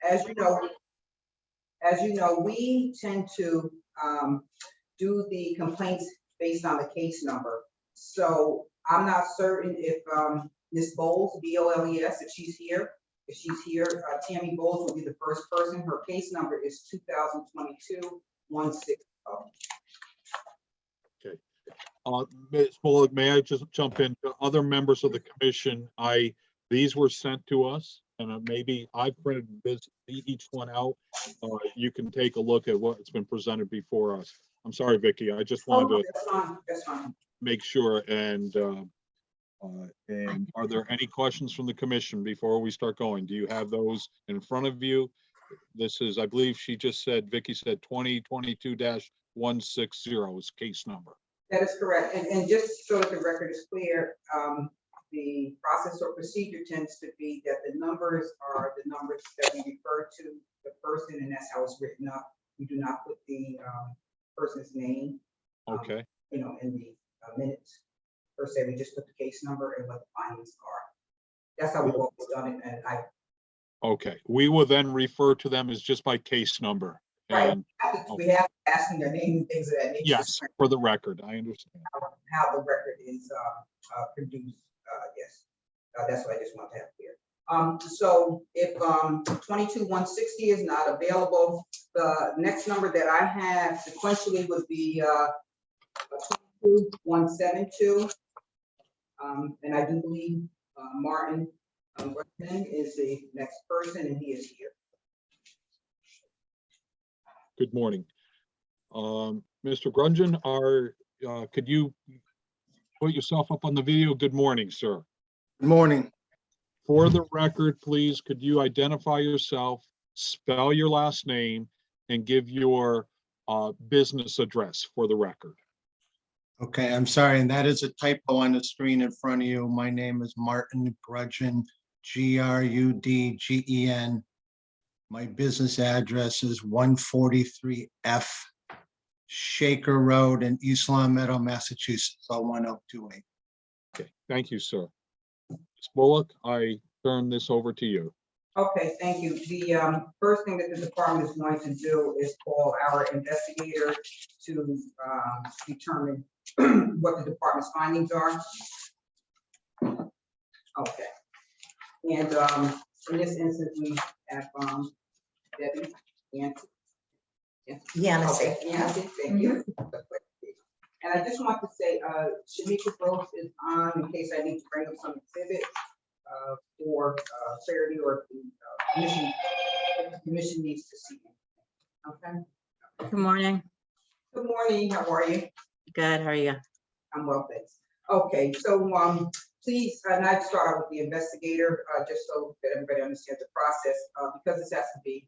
as you know, we tend to do the complaints based on the case number. So I'm not certain if Ms. Bowles, B-O-L-E-S, if she's here. If she's here, Tammy Bowles will be the first person. Her case number is 2022-160. Okay. Ms. Bullock, may I just jump in? To other members of the commission, these were sent to us, and maybe I printed each one out. You can take a look at what's been presented before us. I'm sorry, Vicki. I just wanted to That's fine. make sure. And are there any questions from the commission before we start going? Do you have those in front of you? This is, I believe she just said, Vicki said 2022-160 is case number. That is correct. And just so that the record is clear, the process or procedure tends to be that the numbers are the numbers that we refer to the person, and that's how it's written up. We do not put the person's name, Okay. in the minutes per se. We just put the case number and what the findings are. That's how we've always done it. And Okay. We will then refer to them as just by case number. right. And, We have to ask them their name and things of that nature. yes, for the record, I understand. How the record is produced. Yes, that's what I just want to have here. So if 22-160 is not available, the next number that I have sequentially would be 22-172. And I do believe Martin is the next person, and he is here. Good morning. Mr. Grungen, could you put yourself up on the video? Good morning, sir. Good morning. For the record, please, could you identify yourself, spell your last name, and give your business address for the record? Okay, I'm sorry, and that is a typo on the screen in front of you. My name is Martin Grudgen, Grudgen. My business address is 143F Shaker Road in East Long Meadow, Massachusetts, 01028. Okay, thank you, sir. Ms. Bullock, I turn this over to you. Okay, thank you. The first thing that the department is going to do is call our investigator to determine what the department's findings are. Okay. And in this instance, we have Debbie Yancey. Okay, Yancey, thank you. And I just want to say, Shamika Gross is on in case I need to bring up some exhibits for clarity, or the commission needs to see. Okay. Good morning. Good morning. How are you? Good. How are you? I'm well, thanks. Okay, so please, and I'd start out with the investigator, just so that everybody understands the process, because this has to be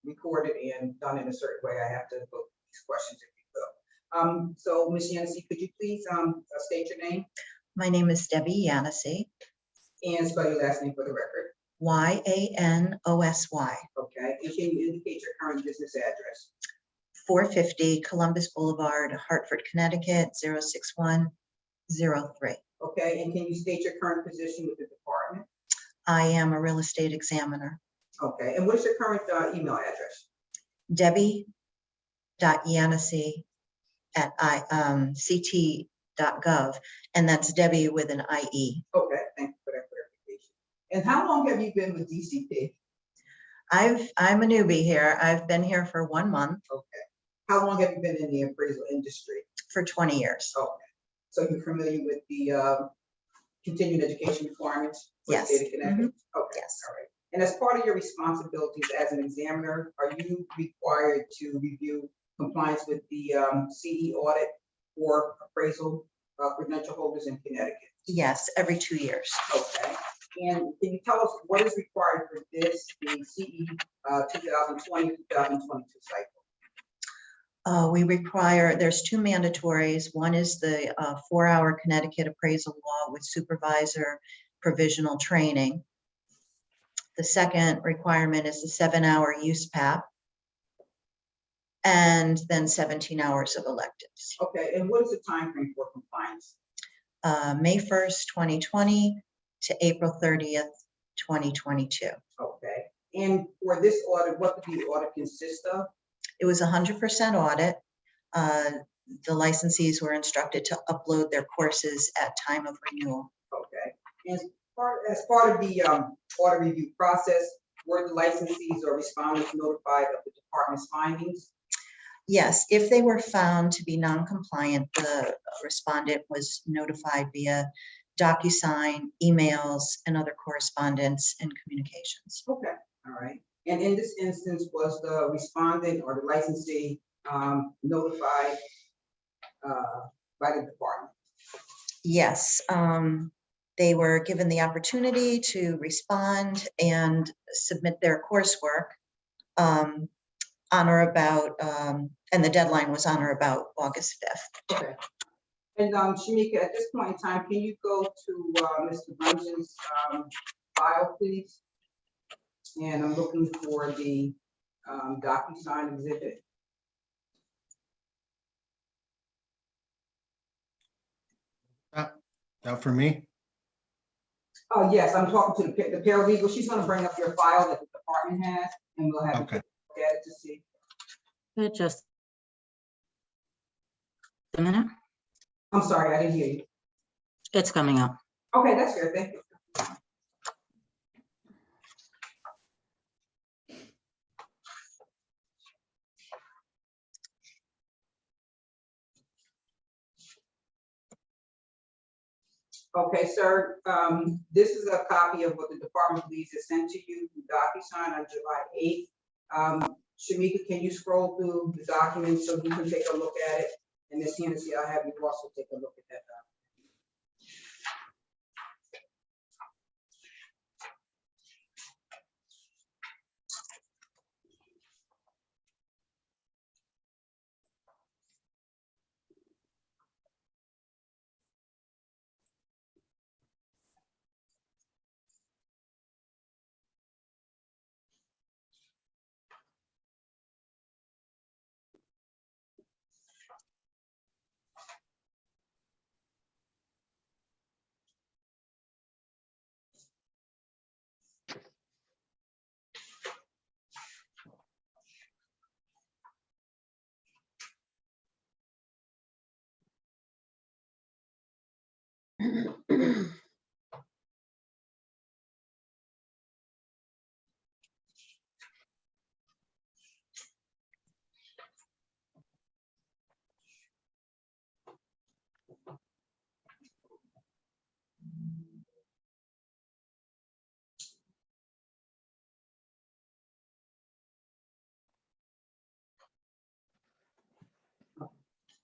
recorded and done in a certain way. I have to put these questions if you will. So Ms. Yancey, could you please state your name? My name is Debbie Yancey. And spell your last name for the record. Yanosy. Okay, and can you indicate your current business address? 450 Columbus Boulevard, Hartford, Connecticut, 06103. Okay, and can you state your current position with the department? I am a real estate examiner. Okay, and what is your current email address? Debbie.Yancey@ct.gov, and that's Debbie with an IE. Okay, thank you for that clarification. And how long have you been with DCP? I'm a newbie here. I've been here for 1 month. Okay. How long have you been in the appraisal industry? For 20 years. Okay. So you're familiar with the continuing education requirements? For Yes. the state of Connecticut? Okay. Yes. All right. And as part of your responsibilities as an examiner, are you required to review compliance with the CE audit for appraisal credential holders in Connecticut? Yes, every 2 years. Okay. And can you tell us what is required for this, the CE 2020-2022 cycle? We require, there's 2 mandatories. One is the 4-hour Connecticut appraisal law with supervisor provisional training. The second requirement is the 7-hour USPAP, and then 17 hours of electives. Okay, and what is the time frame for compliance? May 1st, 2020 to April 30th, 2022. Okay, And for this audit, what did the audit consist of? It was 100% audit. The licensees were instructed to upload their courses at time of renewal. Okay. And as part of the audit review process, were the licensees or respondents notified of the department's findings? Yes, if they were found to be non-compliant, the respondent was notified via DocuSign, emails, and other correspondence and communications. Okay, all right. And in this instance, was the respondent or the licensee notified by the department? Yes, they were given the opportunity to respond and submit their coursework on or about, and the deadline was on or about August 5th. Okay. And Shamika, at this point in time, can you go to Mr. Brunton's file, please? And I'm looking for the DocuSign exhibit. That for me? Oh, yes, I'm talking to the paralegal. She's gonna bring up your file that the department has, and we'll have Okay. to look at it to see. Just a minute. I'm sorry, I didn't hear you. It's coming up. Okay, that's good, thank you. Okay, sir, this is a copy of what the department believes is sent to you through DocuSign on July 8th. Shamika, can you scroll through the document so you can take a look at it? And Ms. Hennessy, I'll have you also take a look at that document.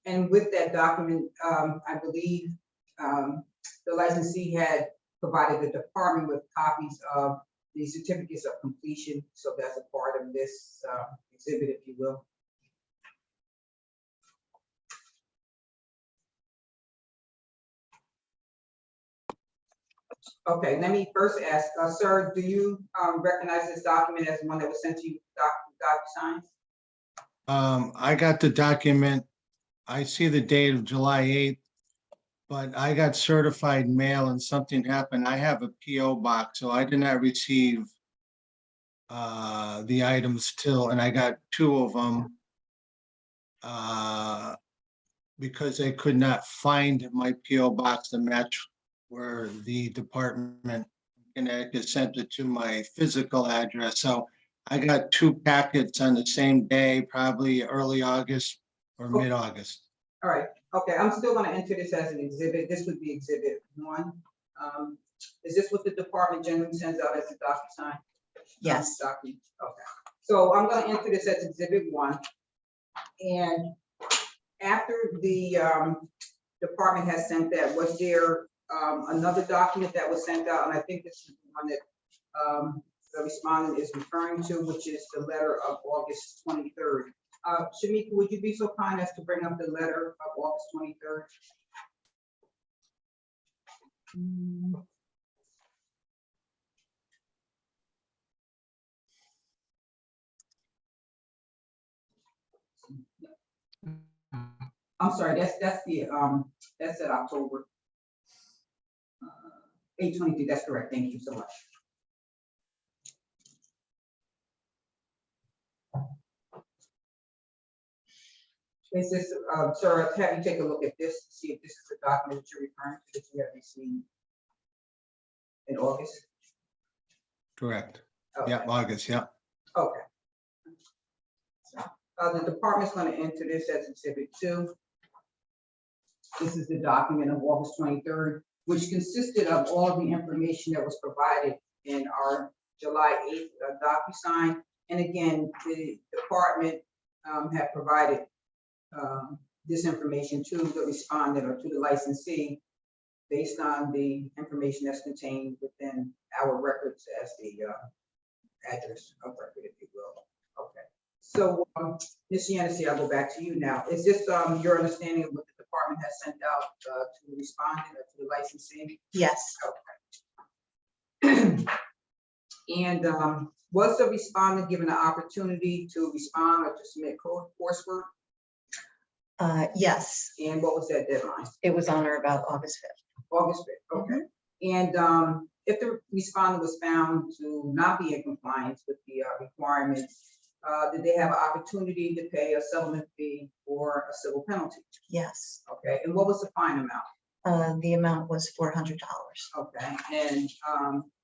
And with that document, I believe the licensee had provided the department with copies of the certificates of completion. So that's a part of this exhibit, if you will. Okay, let me first ask, sir, do you recognize this document as one that was sent to you, DocuSign? I got the document. I see the date of July 8th, but I got certified mail and something happened. I have a PO box, so I did not receive the items till, and I got 2 of them because I could not find my PO box to match where the department in Connecticut sent it to my physical address. So I got 2 packets on the same day, probably early August or mid-August. All right, okay, I'm still gonna enter this as an exhibit. This would be exhibit 1. Is this what the department generally sends out as a DocuSign? Yes. Document, okay. So I'm gonna enter this as exhibit 1. And after the department has sent that, was there another document that was sent out? And I think this is the one that the respondent is referring to, which is the letter of August 23rd. Shamika, would you be so kind as to bring up the letter of August 23rd? I'm sorry, that's at October 8/23. That's correct. Thank you so much. Is this, sir, have you take a look at this, to see if this is the document that you're referring to that you have received in August? Correct. Okay. Yeah, August, yeah. Okay. So, the department's gonna enter this as exhibit 2. This is the document of August 23rd, which consisted of all of the information that was provided in our July 8th DocuSign. And again, the department had provided this information to the respondent or to the licensee based on the information that's contained within our records as the address of record, if you will. Okay. So, Ms. Yancey, I'll go back to you now. Is this your understanding of what the department has sent out to the respondent or to the licensee? Yes, Okay. And was the respondent given an opportunity to respond or to submit coursework? yes, And what was that deadline? it was on or about August 5th. August 5th, okay. And if the respondent was found to not be in compliance with the requirements, did they have an opportunity to pay a settlement fee or a civil penalty? Yes, Okay, and what was the fine amount? the amount was $400. Okay, and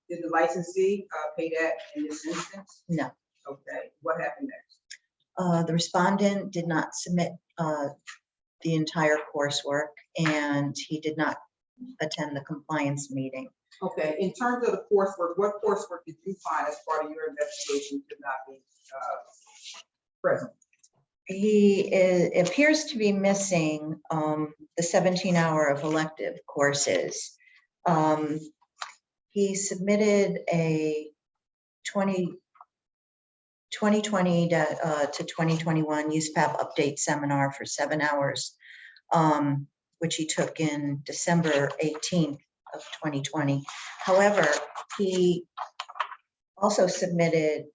did the licensee pay that in this instance? No. Okay, what happened next? The respondent did not submit the entire coursework, and he did not attend the compliance meeting. Okay, in terms of the coursework, what coursework did you find as part of your investigation could not be present? He appears to be missing the 17-hour of elective courses. He submitted a 2020 to 2021 USPAP update seminar for 7 hours, which he took in December 18th of 2020. However, he also submitted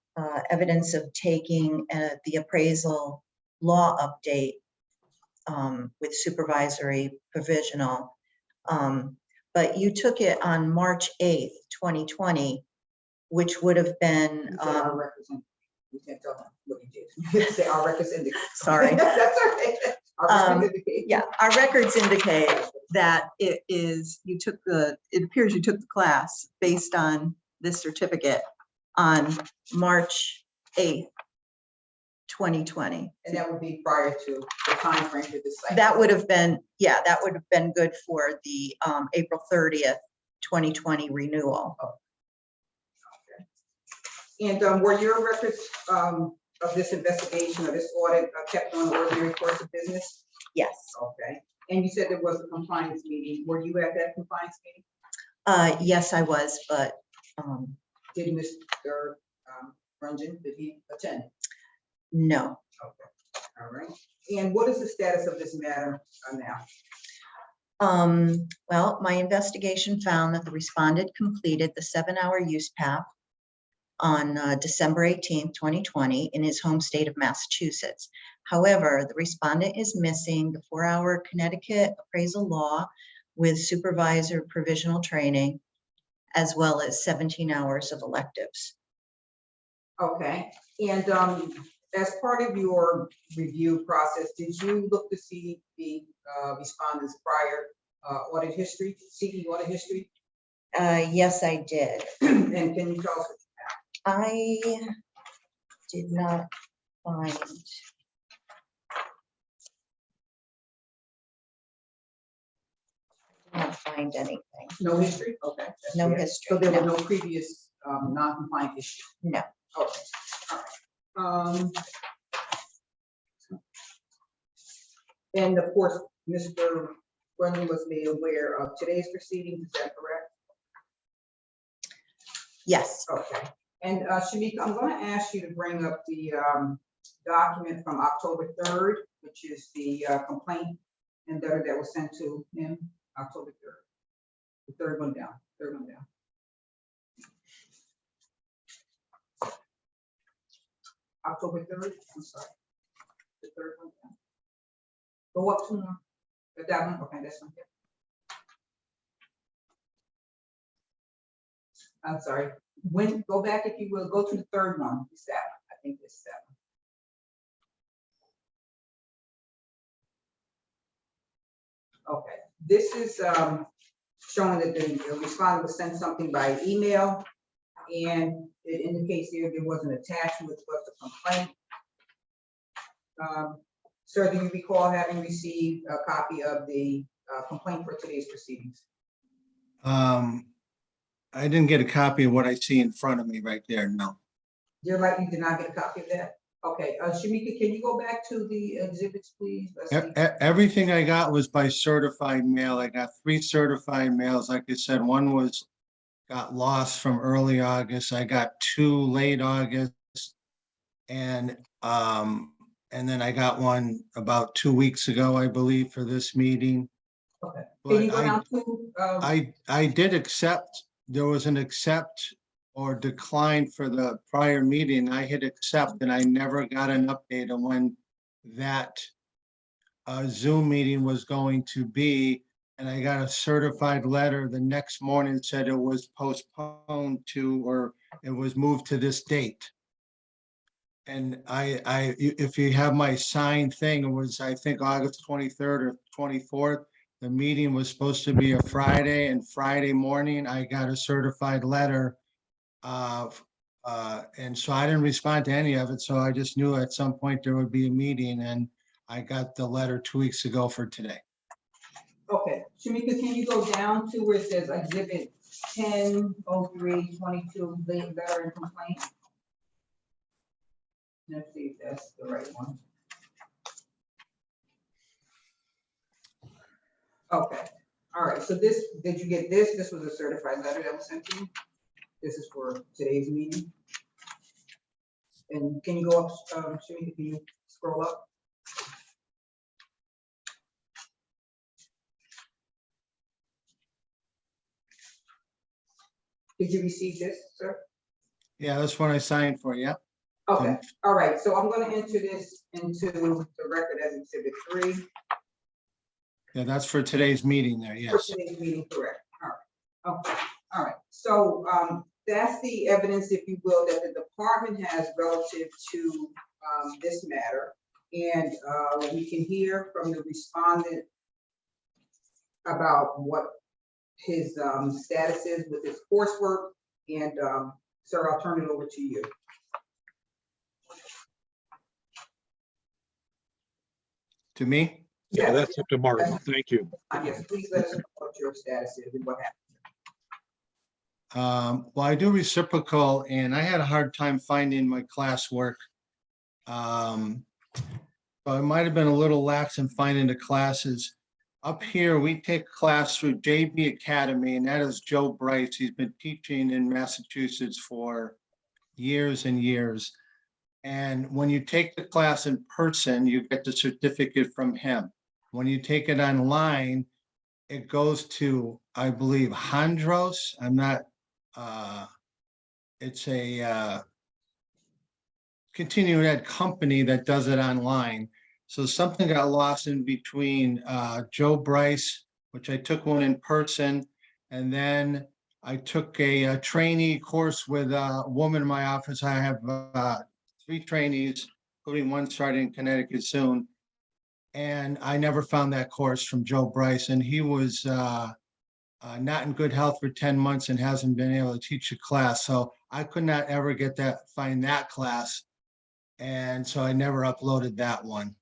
evidence of taking the appraisal law update with supervisory provisional. But you took it on March 8th, 2020, which would have been, You said our records indicate. You can't tell them what you did. You say our records indicate. sorry. That's okay. Our records indicate. Yeah, our records indicate that it appears you took the class based on this certificate on March 8th, 2020. And that would be prior to the time frame for this cycle. That would have been, yeah, that would have been good for the April 30th, 2020 renewal. And were your records of this investigation or this audit kept on the ordinary course of business? Yes. Okay. And you said there was a compliance meeting. Were you at that compliance meeting? Yes, I was, but Did Mr. Runyon, did he attend? no. Okay. All right. And what is the status of this matter now? Well, my investigation found that the respondent completed the 7-hour USPAP on December 18th, 2020 in his home state of Massachusetts. However, the respondent is missing the 4-hour Connecticut appraisal law with supervisor provisional training, as well as 17 hours of electives. Okay. And as part of your review process, did you look to see the respondent's prior audit history, CE audit history? Yes, I did. And can you tell us? I did not find. Not find anything. No history? Okay. that's No good. history, So there were no no. previous non-compliant issues? No. Okay. All right. And of course, Mr. Runyon was made aware of today's proceedings, is that correct? Yes. Okay. And Shamika, I'm going to ask you to bring up the document from October 3rd, which is the complaint and letter that was sent to him, October 3rd. The third one down, third one down. October 3rd, I'm sorry. The third one down. Go up two more. That one, okay, that's one. I'm sorry. Go back if you will, go to the third one, it's that one. I think it's that Okay, this is showing that the respondent was sent something by email, and it indicates here there was an attachment, which was the complaint. Sir, do you recall having received a copy of the complaint for today's proceedings? I didn't get a copy of what I see in front of me right there, no. You're right, you did not get a copy of that? Okay, Shamika, can you go back to the exhibits, please? Let's see. Everything I got was by certified mail. I got 3 certified mails. Like I said, one got lost from early August. I got 2 late August. And then I got one about 2 weeks ago, I believe, for this meeting. Okay. Can But you go down to, I did accept, there was an accept or decline for the prior meeting. I hit accept and I never got an update on when that Zoom meeting was going to be. And I got a certified letter the next morning, said it was postponed to, or it was moved to this date. And if you have my signed thing, it was, I think, August 23rd or 24th. The meeting was supposed to be a Friday, and Friday morning, I got a certified letter. And so I didn't respond to any of it, so I just knew at some point there would be a meeting, and I got the letter 2 weeks ago for today. okay, Shamika, can you go down to where it says exhibit 10/03/22, letter and complaint? Let's see if that's the right one. Okay, all right, so this, did you get this? This was a certified letter that was sent to you? This is for today's meeting? And can you go up, Shamika, can you scroll up? Did you receive this, sir? Yeah, that's what I signed for, yeah. Okay, all right, so I'm gonna enter this into the record as exhibit 3. Yeah, that's for today's meeting there, For yes. today's meeting, correct, all right, okay, all right, so, that's the evidence, if you will, that the department has relative to, this matter. And, we can hear from the respondent about what his, status is with his coursework, and, sir, I'll turn it over to you. To me? Yeah, Yes, that's up to Martin. Thank you. yes, please let us know what your status is and what happened. Well, I do reciprocal, and I had a hard time finding my classwork. So I might have been a little lax in finding the classes. Up here, we take class through JB Academy, and that is Joe Bryce. He's been teaching in Massachusetts for years and years. And when you take the class in person, you get the certificate from him. When you take it online, it goes to, I believe, Hondros. I'm not, it's a continuing ed company that does it online. So something got lost in between Joe Bryce, which I took one in person, and then I took a trainee course with a woman in my office. I have 3 trainees, including one starting in Connecticut soon. And I never found that course from Joe Bryce, and he was not in good health for 10 months and hasn't been able to teach a class. So I could not ever find that class. And so I never uploaded that one.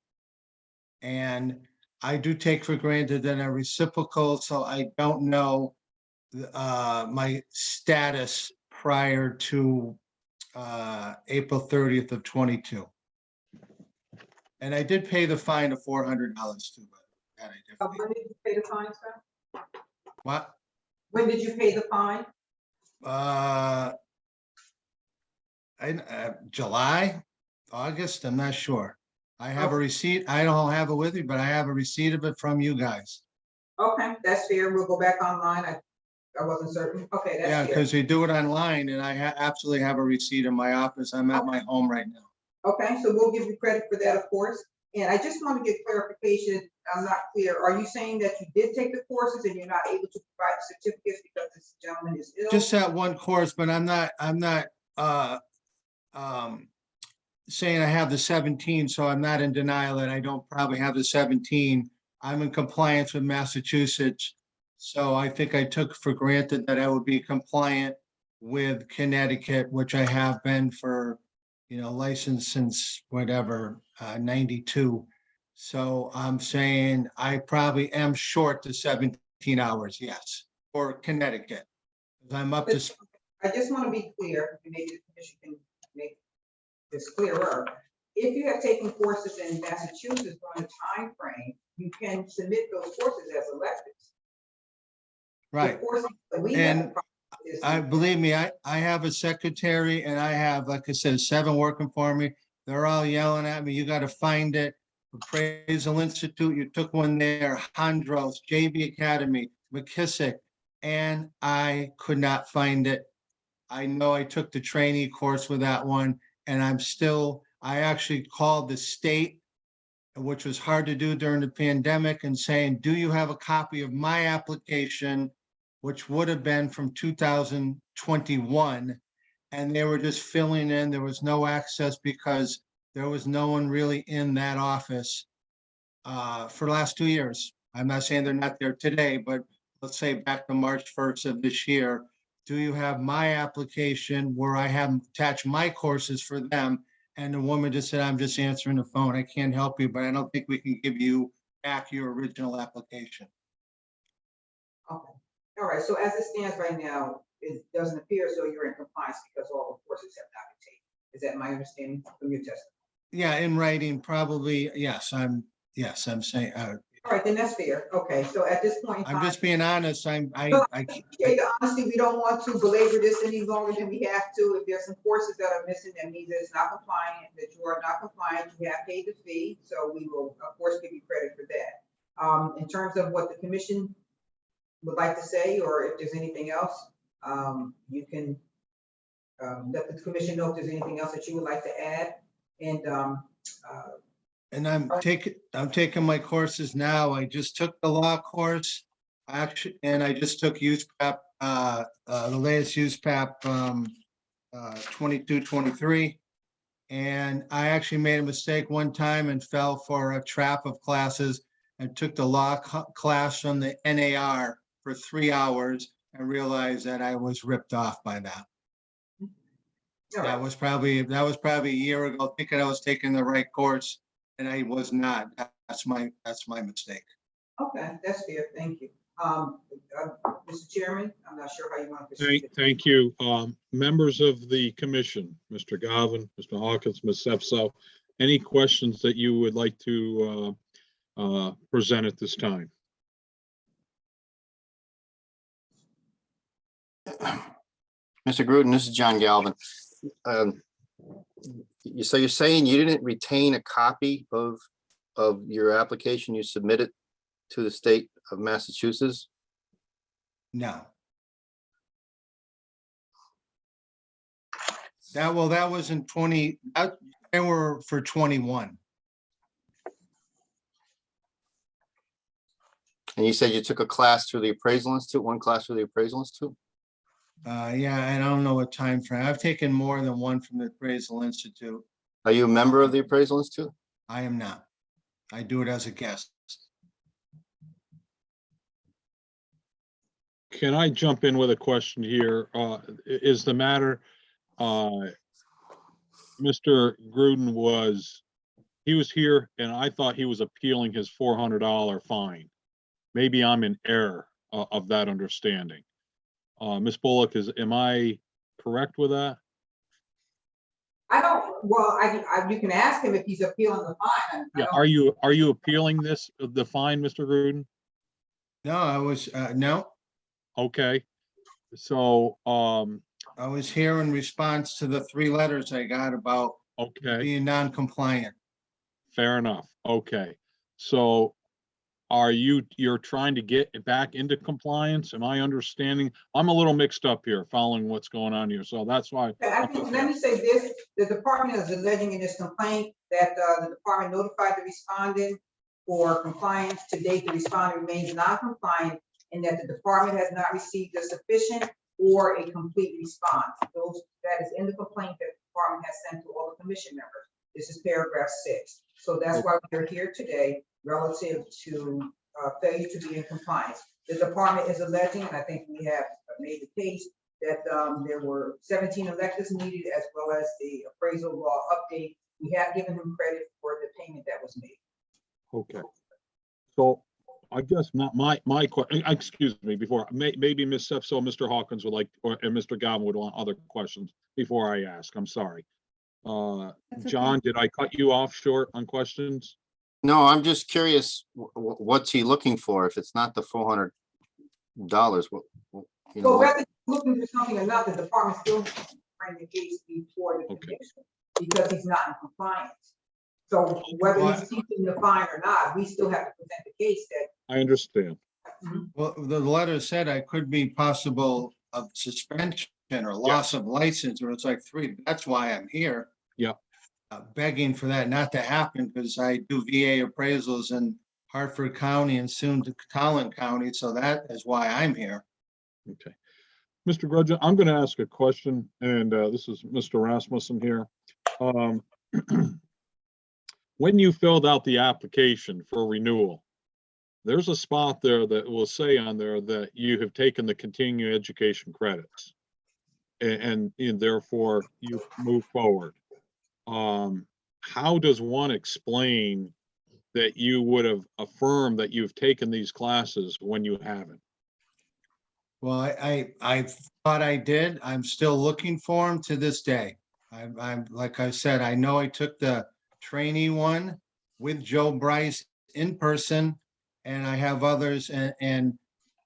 And I do take for granted that I'm reciprocal, so I don't know my status prior to April 30th of 22. And I did pay the fine of $400 too. But that I definitely- When did you pay the fine, sir? What? When did you pay the fine? July, August, I'm not sure. I have a receipt. I don't have it with me, but I have a receipt of it from you guys. Okay, that's fair. We'll go back online. I wasn't certain. Okay, Yeah, that's fair. because we do it online, and I absolutely have a receipt in my office. I'm at my home right now. Okay, so we'll give you credit for that, of course. And I just want to get clarification. I'm not clear. Are you saying that you did take the courses and you're not able to provide certificates because this gentleman is ill? Just that one course, but I'm not saying I have the 17, so I'm not in denial that I don't probably have the 17. I'm in compliance with Massachusetts. So I think I took for granted that I would be compliant with Connecticut, which I have been for, licensed since whatever, 92. So I'm saying I probably am short to 17 hours, yes, for Connecticut. 'Cause I'm up to, I just want to be clear, and maybe the commission can make this clearer. If you have taken courses in Massachusetts during the time frame, you can submit those courses as electives. The right. courses that we have And believe me, I have a secretary and I have, like I said, 7 working for me. They're all yelling at me, you gotta find it. Appraisal Institute, you took one there, Hondros, JB Academy, McKissick, and I could not find it. I know I took the trainee course with that one, and I actually called the state, which was hard to do during the pandemic, and saying, do you have a copy of my application, which would have been from 2021? And they were just filling in. There was no access because there was no one really in that office for the last 2 years. I'm not saying they're not there today, but let's say back to March 1st of this year. Do you have my application where I have attached my courses for them? And the woman just said, I'm just answering the phone. I can't help you, but I don't think we can give you back your original application. Okay, all right, so as it stands right now, it doesn't appear as though you're in compliance because all the courses have not been taken. Is that my understanding from your testimony? Yeah, in writing, probably, yes, I'm saying, All right, then that's fair. Okay, so at this point in I'm time. just being honest. No, I appreciate the honesty. We don't want to belabor this any longer than we have to. If there's some courses that are missing, that means that it's not compliant, that you are not compliant, you have paid the fee, so we will, of course, give you credit for that. In terms of what the commission would like to say, or if there's anything else, you can let the commission know if there's anything else that you would like to add. And And I'm taking my courses now. I just took the law course. And I just took use prep, the latest use prep, 22, 23. And I actually made a mistake one time and fell for a trap of classes and took the law class from the NAR for 3 hours and realized that I was ripped off by that. all That right, was probably a year ago, thinking I was taking the right course, and I was not. That's my mistake. okay, that's fair. Thank you. Mr. Chairman, I'm not sure how you want to proceed. Thank you. Members of the commission, Mr. Galvin, Mr. Hawkins, Ms. Sepso, any questions that you would like to present at this time? Mr. Gruden, this is John Galvin. So you're saying you didn't retain a copy of your application you submitted to the state of Massachusetts? No. That was in 20, they were for 21. And you said you took a class through the Appraisal Institute, one class through the Appraisal Institute? Yeah, and I don't know what time frame. I've taken more than one from the Appraisal Institute. Are you a member of the Appraisal Institute? I am not. I do it as a guest. Can I jump in with a question here? Is the matter, Mr. Gruden was here and I thought he was appealing his $400 fine. Maybe I'm in error of that understanding. Ms. Bullock, am I correct with that? You can ask him if he's appealing the fine. Yeah, are you appealing the fine, Mr. Gruden? No, I was, no, Okay, so, I was here in response to the 3 letters I got about okay, being non-compliant. fair enough. Okay, so you're trying to get back into compliance? Am I understanding? I'm a little mixed up here following what's going on here, so that's why. I think, let me say this, the department is alleging in this complaint that the department notified the respondent for compliance. To date, the respondent remains non-compliant and that the department has not received a sufficient or a complete response. That is in the complaint that the department has sent to all the commission members. This is paragraph 6. So that's why we're here today. relative to failure to be in compliance. The department is alleging, and I think we have made the case, that there were 17 electives needed as well as the appraisal law update. We have given him credit for the payment that was made. Okay. So I guess not my question, excuse me, before, maybe Ms. Sepso, Mr. Hawkins would like, and Mr. Galvin would want other questions before I ask. I'm sorry. That's okay. John, did I cut you off short on questions? No, I'm just curious, what's he looking for if it's not the $400? What, you know, So what- whether you're looking for something or not, the department still bring the case before the Okay. commission because he's not in compliance. So whether he's teaching the fine or not, we still have to present the case that. I understand. Well, the letter said I could be possible of suspension or loss of license, or it's like 3. That's why I'm here. Yeah. Begging for that not to happen because I do VA appraisals in Hartford County and soon to Collin County. So that is why I'm here. Okay. Mr. Grudgeon, I'm going to ask a question, and this is Mr. Rasmussen here. When you filled out the application for renewal, there's a spot there that will say on there that you have taken the continuing education credits. And therefore you move forward. How does one explain that you would have affirmed that you've taken these classes when you haven't? Well, I thought I did. I'm still looking for them to this day. I'm, like I said, I know I took the trainee one with Joe Bryce in person, and I have others, and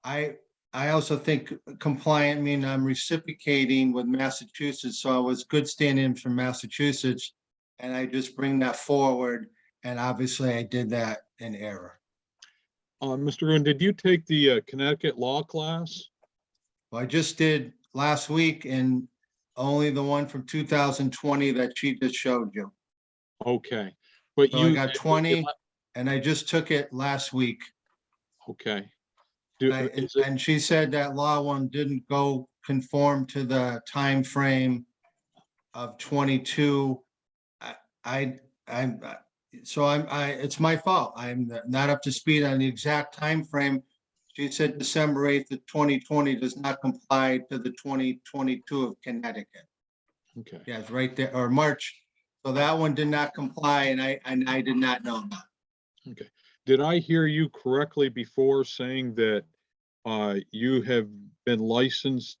I also think compliant mean I'm reciprocating with Massachusetts, so I was good standing from Massachusetts, and I just bring that forward, and obviously I did that in error. Mr. Green, did you take the Connecticut law class? Well, I just did last week, and only the one from 2020 that she just showed you. Okay, but So I you got 20, and I just took it last week. Okay. And she said that law one didn't go conform to the time frame of 22. It's my fault. I'm not up to speed on the exact time frame. She said December 8th of 2020 does not comply to the 2022 of Connecticut. Okay. Yeah, it's right there, or March. So that one did not comply, and I did not know that. Okay. Did I hear you correctly before saying that you have been licensed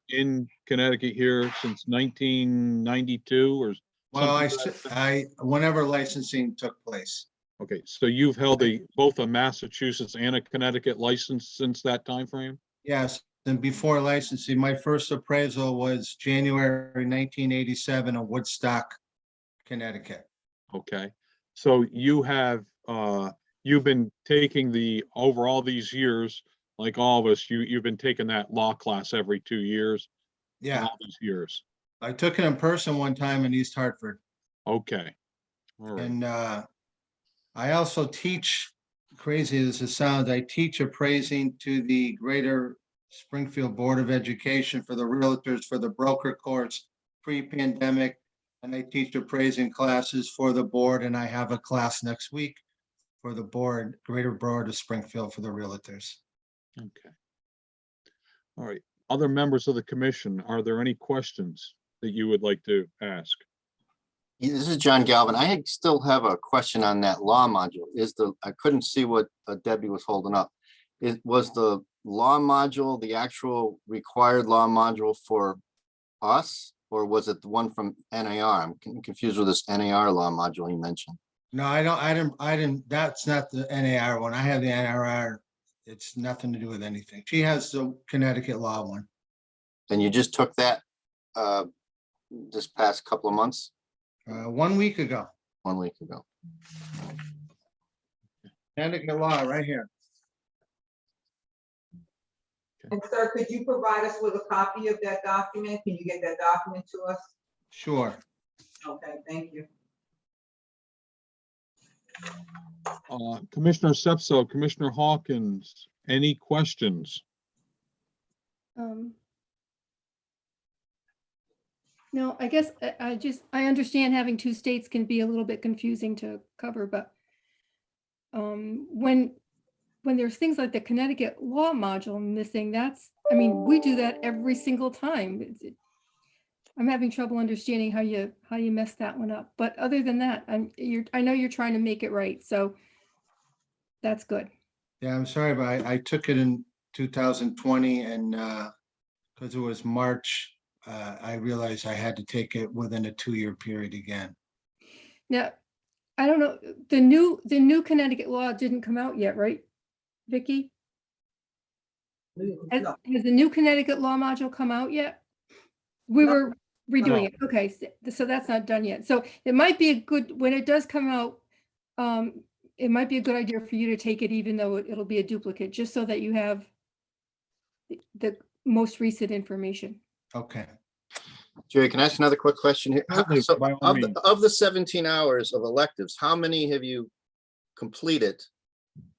in Connecticut here since 1992 or Well, something like that? whenever licensing took place. Okay, so you've held both a Massachusetts and a Connecticut license since that time frame? Yes, and before licensing, my first appraisal was January 1987 in Woodstock, Connecticut. Okay, so you have you've been taking over all these years, like all of us, you've been taking that law class every 2 years? Yeah, All these years. I took it in person one time in East Hartford. Okay. All right. And I also teach, crazy as it sounds, I teach appraising to the Greater Springfield Board of Education for the realtors, for the broker course, pre-pandemic. And I teach appraising classes for the board, and I have a class next week for the board, Greater Board of Springfield for the realtors. Okay. All right. Other members of the commission, are there any questions that you would like to ask? This is John Galvin. Still have a question on that law module. I couldn't see what Debbie was holding up. Was the law module the actual required law module for us? Or was it the one from NAR? I'm confused with this NAR law module you mentioned. No, I didn't, that's not the NAR one. I have the NAR. It's nothing to do with anything. She has the Connecticut law one. And you just took that this past couple of months, 1 week ago. 1 week ago. Connecticut law right here. And sir, could you provide us with a copy of that document? Can you get that document to us? Sure. Okay, thank you. Commissioner Sepso, Commissioner Hawkins, any questions? No, I guess I understand having two states can be a little bit confusing to cover, but when there's things like the Connecticut law module missing, I mean, we do that every single time. I'm having trouble understanding how you messed that one up. But other than that, I know you're trying to make it right, so that's good. Yeah, I'm sorry, but I took it in 2020 and because it was March, I realized I had to take it within a 2-year period again. Now, I don't know, the new Connecticut law didn't come out yet, right, Vicky? Has No, has the new Connecticut law module come out yet? We No. were redoing No. it. Okay, so that's not done yet. So it might be a good, when it does come out, it might be a good idea for you to take it, even though it'll be a duplicate, just so that you have the most recent information. Okay. Jerry, can I ask another quick question here? Certainly, So by all of means. of the 17 hours of electives, how many have you completed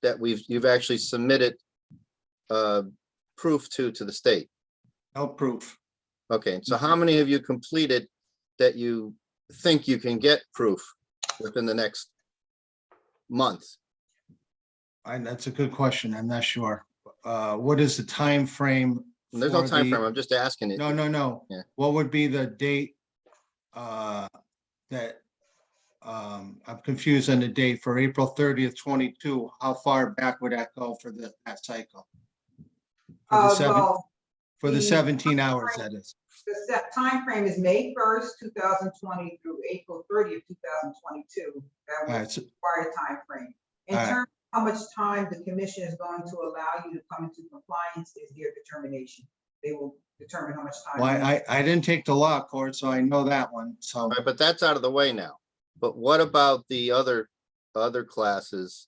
that you've actually submitted proof to the state? No proof. Okay, so how many have you completed that you think you can get proof within the next month? That's a good question. I'm not sure. What is the time frame? There's no for time the- frame. I'm just asking it. No. Yeah. What would be the date? That, I'm confused on the date for April 30th, 22. How far back would that go for that cycle? well, For the the 17 hours, that is. the set timeframe is May 1st, 2020 through April 30th, 2022. That All was right, so- the required timeframe. In All right. terms of how much time the commission is going to allow you to come into compliance is their determination. They will determine how much time. Well, you need. I didn't take the law course, so I know that one. So, All right, but that's out of the way now. But what about the other classes?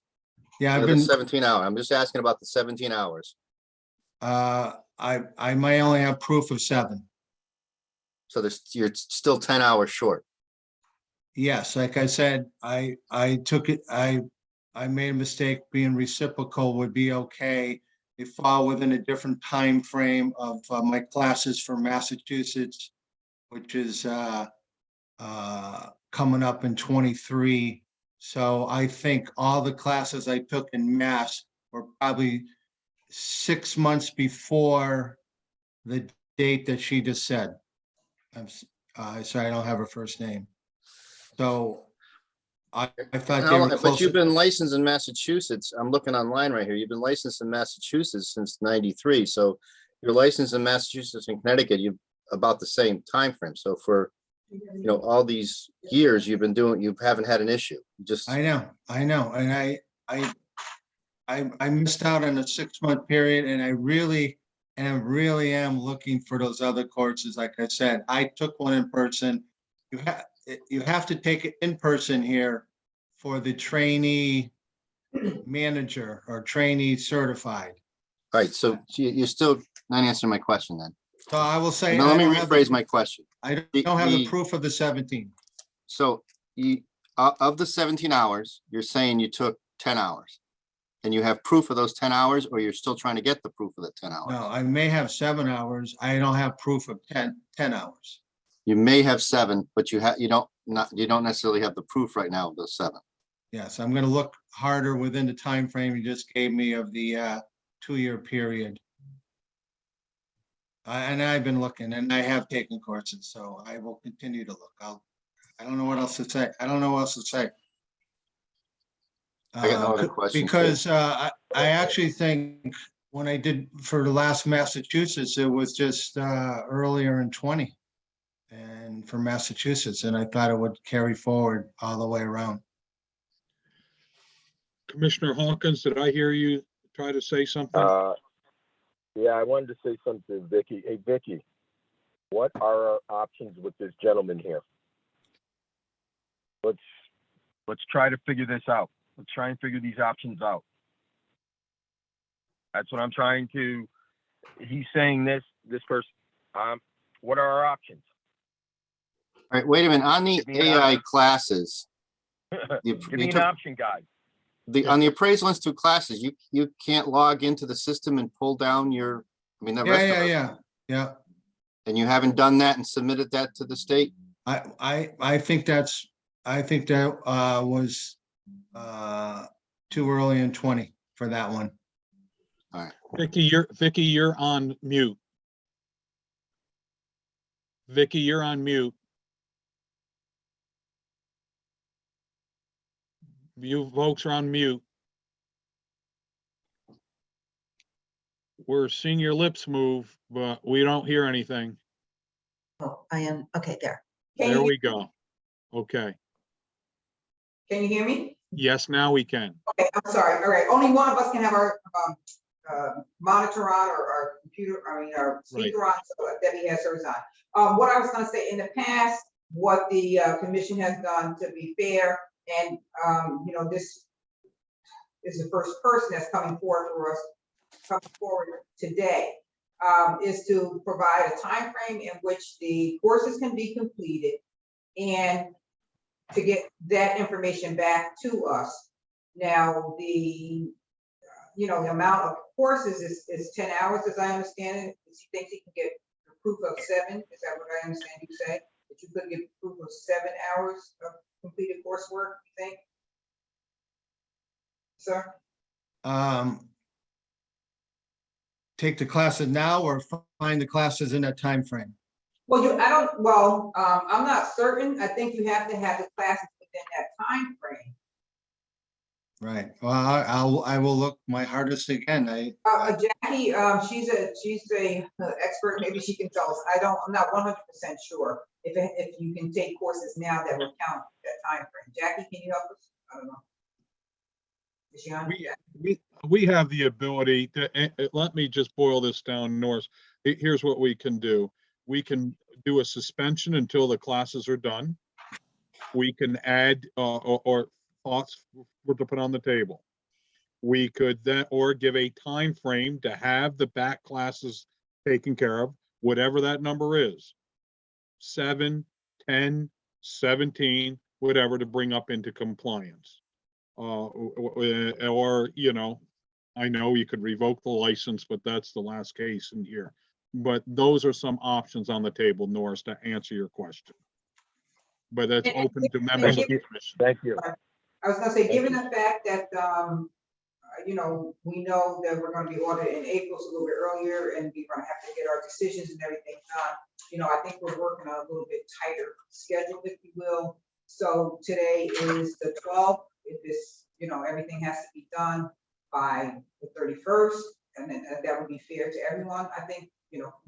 yeah, The I've other been, 17 hours. I'm just asking about the 17 hours. I might only have proof of 7. So you're still 10 hours short. Yes, like I said, I took it, I made a mistake. Being reciprocal would be okay. They fall within a different time frame of my classes for Massachusetts, which is coming up in 23. So I think all the classes I took in Mass were probably 6 months before the date that she just said. Sorry, I don't have her first name. So I thought they were But close. you've been licensed in Massachusetts. I'm looking online right here. You've been licensed in Massachusetts since 93. So you're licensed in Massachusetts and Connecticut, you about the same time frame. So for, all these years you've been doing, you haven't had an issue. You just, I know. And I missed out on a 6-month period and I really am looking for those other courses. Like I said, I took one in person. You have to take it in person here for the trainee manager or trainee certified. all right, so you're still not answering my question then. So I will say. Now, let me I don't have rephrase my question. I don't have the the- proof of the 17. So of the 17 hours, you're saying you took 10 hours and you have proof of those 10 hours, or you're still trying to get the proof of the 10 hours? No, I may have 7 hours. I don't have proof of 10 hours. You may have 7, but you don't necessarily have the proof right now of those 7. Yes, I'm gonna look harder within the time frame you just gave me of the 2-year period. And I've been looking and I have taken courses, so I will continue to look. I don't know what else to say. I don't know what else to say. I got no other questions. Because I actually think when I did for the last Massachusetts, it was just earlier in 20. And for Massachusetts, and I thought it would carry forward all the way around. Commissioner Hawkins, did I hear you try to say something? Yeah, I wanted to say something to Vicky. Hey, Vicky, what are our options with this gentleman here? Let's try to figure this out. Let's try and figure these options out. That's what I'm trying to. He's saying this person. What are our options? All right, wait a minute. On the Give me an AI option. classes, Give me an option, guys. on the appraisal institute classes, you can't log into the system and pull down your, the rest of us. Yeah. And you haven't done that and submitted that to the state? I think that was too early in 20 for that one. Vicky, you're on mute. Vicky, you're on mute. You folks are on mute. We're seeing your lips move, but we don't hear anything. Oh, I am, okay, there. Can There you, we go. Okay. can you hear me? Yes, now we can. Okay, I'm sorry. All right, only one of us can have our monitor on or our computer, our speaker on, so Debbie has hers on. What I was gonna say, in the past, what the commission has done, to be fair, and this is the first person that's coming forward today, is to provide a time frame in which the courses can be completed and to get that information back to us. Now, the amount of courses is 10 hours, as I understand it. He thinks he can get proof of 7. Is that what I understand you say? That you could get proof of 7 hours of completed coursework, you think? Sir? Take the classes now or find the classes in that time frame. Well, I'm not certain. I think you have to have the classes within that time frame. Right. Well, I will look my hardest again. Jackie, she's a expert. Maybe she can tell us. I'm not 100% sure if you can take courses now that will count that time frame. Jackie, can you help us? I don't know. Is she on? We have the ability to, let me just boil this down, Norris. Here's what we can do. We can do a suspension until the classes are done. We can add or thoughts to put on the table. We could then, or give a time frame to have the back classes taken care of, whatever that number is. 7, 10, 17, whatever, to bring up into compliance. Or, I know you could revoke the license, but that's the last case in here. But those are some options on the table, Norris, to answer your question. But that's open to members of the commission. Thank you. I was gonna say, given the fact that, we know that we're gonna be audited in April, so a little bit earlier, and we're gonna have to get our decisions and everything done. I think we're working on a little bit tighter schedule, if you will. So today is the 12th. If this, everything has to be done by the 31st, and then that would be fair to everyone. I think,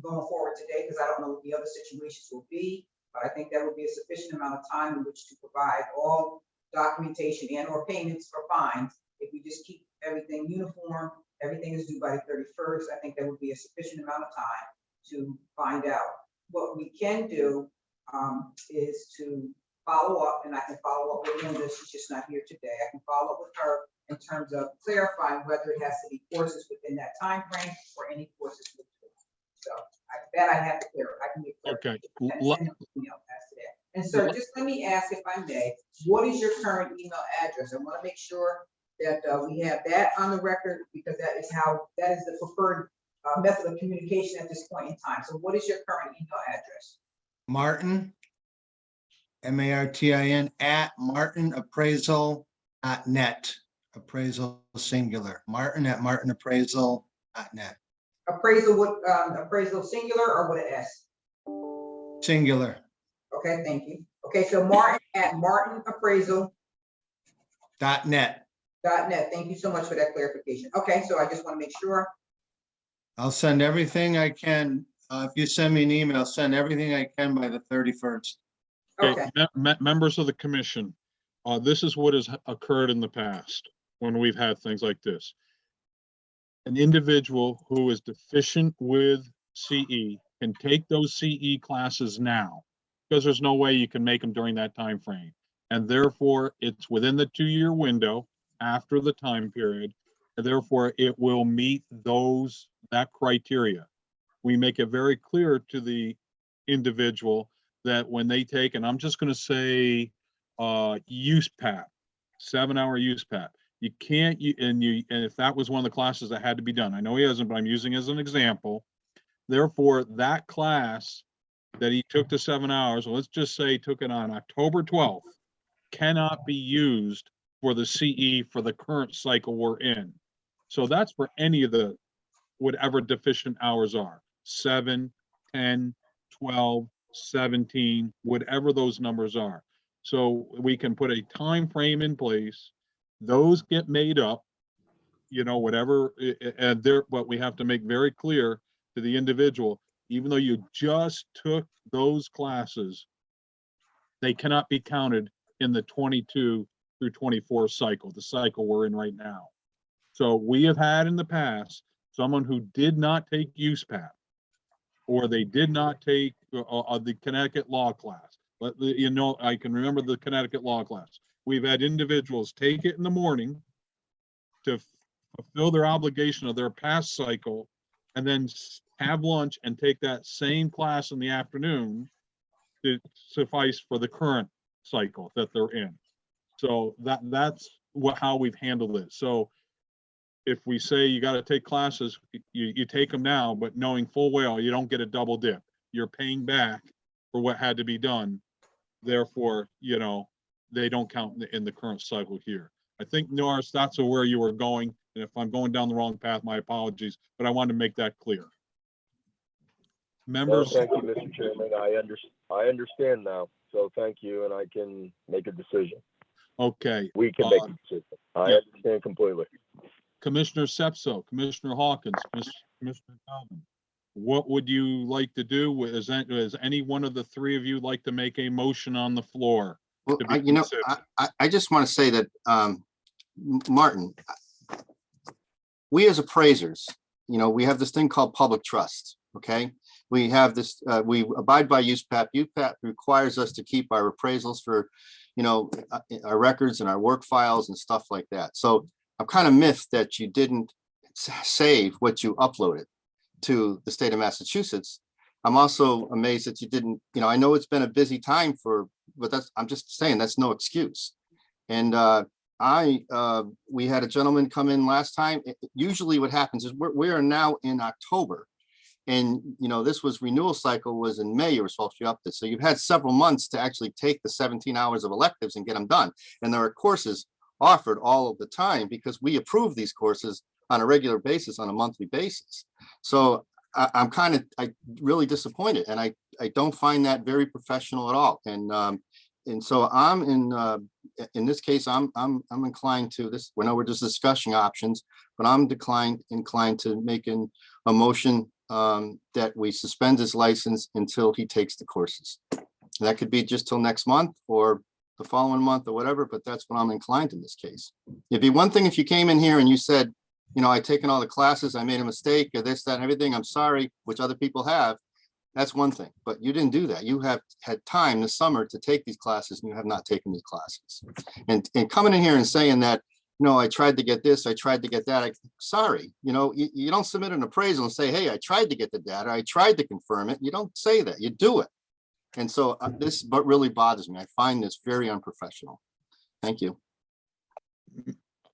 going forward today, because I don't know what the other situations will be, but I think that would be a sufficient amount of time in which to provide all documentation and or payments for fines. If we just keep everything uniform, everything is due by the 31st, I think that would be a sufficient amount of time to find out. What we can do is to follow up, and I can follow up with Linda. She's just not here today. I can follow up with her in terms of clarifying whether it has to be courses within that time frame or any courses with. So I have to clear. I can get Okay. And sir, just let me ask, if I may, what is your current email address? I want to make sure that we have that on the record, because that is the preferred method of communication at this point in time. So what is your current email address? Martin, MARTIN @martinappraisal.net. Appraisal singular. Martin@martinappraisal.net. Appraisal singular or with an S? Singular. Okay, thank you. Okay, so Martin@martinappraisal.net. Thank you so much for that clarification. Okay, so I just want to make sure. I'll send everything I can. If you send me an email, I'll send everything I can by the 31st. Okay. Members of the commission, this is what has occurred in the past when we've had things like this. An individual who is deficient with CE can take those CE classes now, because there's no way you can make them during that time frame. And therefore, it's within the 2-year window after the time period, and therefore it will meet that criteria. We make it very clear to the individual that when they take, and I'm just going to say use PAP, 7-hour use PAP, you can't, and if that was one of the classes that had to be done, I know he hasn't, but I'm using as an example. Therefore, that class that he took to 7 hours, let's just say he took it on October 12th, cannot be used for the CE for the current cycle we're in. So that's for any of the, whatever deficient hours are, 7, 10, 12, 17, whatever those numbers are. So we can put a time frame in place, those get made up, you know, whatever, and there, but we have to make very clear to the individual, even though you just took those classes, they cannot be counted in the 22 through 24 cycle, the cycle we're in right now. So we have had in the past, someone who did not take use path, or they did not take the Connecticut law class. But you know, I can remember the Connecticut law class. We've had individuals take it in the morning to fulfill their obligation of their past cycle, and then have lunch and take that same class in the afternoon to suffice for the current cycle that they're in. So that's how we've handled it. So if we say you got to take classes, you take them now, but knowing full well you don't get a double dip. You're paying back for what had to be done. Therefore, you know, they don't count in the current cycle here. I think, Norris, that's where you were going. And if I'm going down the wrong path, my apologies, but I wanted to make that clear. Well, Members, thank you, Mr. Chairman. I understand now. So thank you, and I can make a decision. okay. We can make a decision. I yeah. understand completely. Commissioner Sepso, Commissioner Hawkins, Commissioner Calvin, what would you like to do? Is any one of the three of you like to make a motion on the floor? Well, to be you know, considered? I just want to say that, Martin, we as appraisers, you know, we have this thing called public trust, okay? We have this, we abide by USPAP. USPAP requires us to keep our appraisals for, you know, our records and our work files and stuff like that. So I'm kind of miffed that you didn't save what you uploaded to the state of Massachusetts. I'm also amazed that you didn't, you know, I know it's been a busy time but I'm just saying that's no excuse. And we had a gentleman come in last time. Usually what happens is we are now in October, and you know, this was renewal cycle was in May, you were supposed to be up this. So you've had several months to actually take the 17 hours of electives and get them done. And there are courses offered all of the time because we approve these courses on a regular basis, on a monthly basis. So I'm really disappointed, and I don't find that very professional at all. And so I'm in this case, I'm inclined to this. We're just discussing options, but I'm inclined to making a motion that we suspend his license until he takes the courses. That could be just till next month or the following month or whatever, but that's what I'm inclined in this case. It'd be one thing if you came in here and you said, you know, I've taken all the classes, I made a mistake, or this, that, and everything, I'm sorry, which other people have. That's one thing, but you didn't do that. You have had time this summer to take these classes, and you have not taken these classes. And coming in here and saying that, you know, I tried to get this, I tried to get that. Sorry, you know, you don't submit an appraisal and say, hey, I tried to get the data, I tried to confirm it. You don't say that, you do it. And so this really bothers me. I find this very unprofessional. Thank you.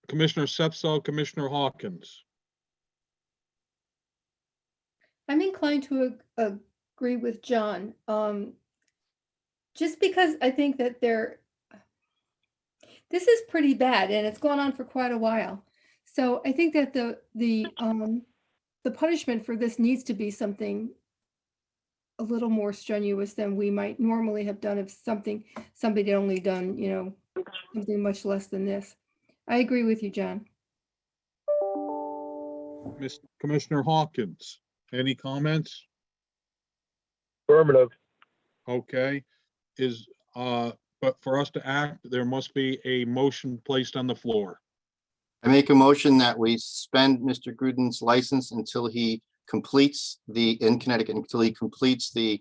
Commissioner Sepso, Commissioner Hawkins. I'm inclined to agree with John. Just because I think that this is pretty bad and it's gone on for quite a while. So I think that the punishment for this needs to be something a little more strenuous than we might normally have done if somebody had only done, you know, something much less than this. I agree with you, John. Commissioner Hawkins, any comments? Affirmative. Okay, but for us to act, there must be a motion placed on the floor. I make a motion that we suspend Mr. Gruden's license until he completes in Connecticut, until he completes the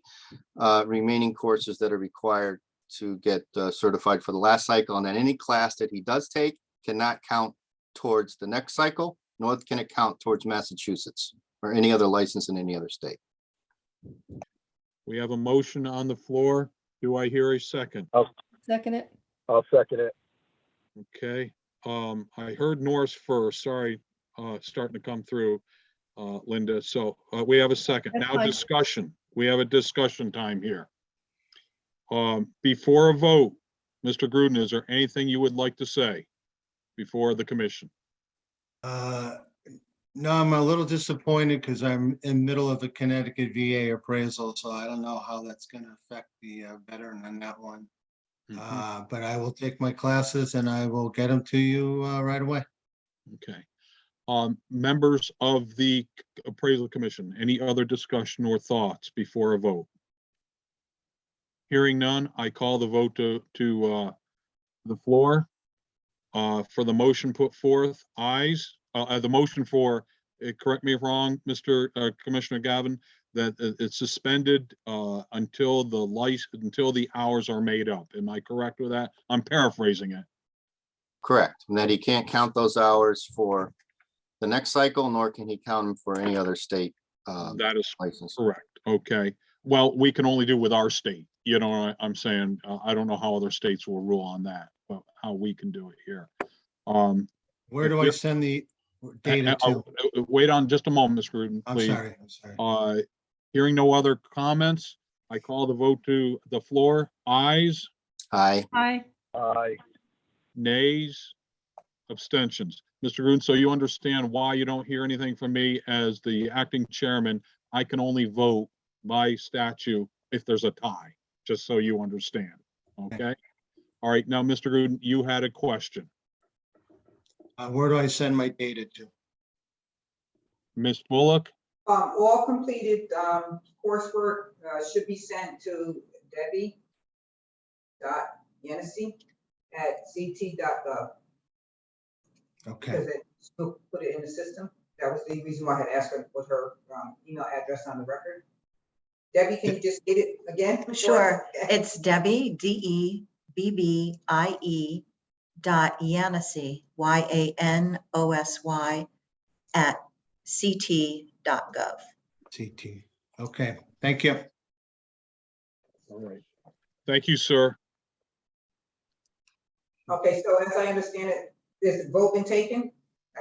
remaining courses that are required to get certified for the last cycle. And then any class that he does take cannot count towards the next cycle, nor can it count towards Massachusetts or any other license in any other state. We have a motion on the floor. Do I hear a second? Second it. I'll second it. Okay, I heard Norris first. Sorry, starting to come through, Linda. So we have a second. That's Now fine. discussion. We have a discussion time here. Before a vote, Mr. Gruden, is there anything you would like to say? before the commission? No, I'm a little disappointed because I'm in middle of a Connecticut VA appraisal, so I don't know how that's gonna affect the veteran on that one. But I will take my classes and I will get them to you right away. Okay. Members of the appraisal commission, any other discussion or thoughts before a vote? Hearing none, I call the vote to the floor. For the motion put forth, ayes. The motion for, correct me if wrong, Mr. Commissioner Gavin, that it's suspended until the hours are made up. Am I correct with that? I'm paraphrasing it. Correct. And that he can't count those hours for the next cycle, nor can he count them for any other state That is license. correct. Okay. Well, we can only do with our state. You know what I'm saying? I don't know how other states will rule on that, but how we can do it here. Where do I send the data to? Wait on just a moment, Mr. Gruden, I'm please. sorry, I'm sorry. Hearing no other comments, I call the vote to the floor. Ayes, Aye. Aye. Aye. nays, abstentions. Mr. Gruden, so you understand why you don't hear anything from me as the acting chairman. I can only vote by statute if there's a tie, just so you understand. Okay? All right, now, Mr. Gruden, you had a question. Where do I send my data to? Ms. Bullock, All completed coursework should be sent to Debbie.Yancey@ct.gov. Okay, Because it still put it in the system. That was the reason why I had asked her to put her email address on the record. Debbie, can you just state it again? Sure, it's Debbie, DEBBIE .Yanosy, YANOSY @ct.gov. CT. Okay, thank you. all right. Thank you, sir. Okay, so as I understand it, there's a vote been taken?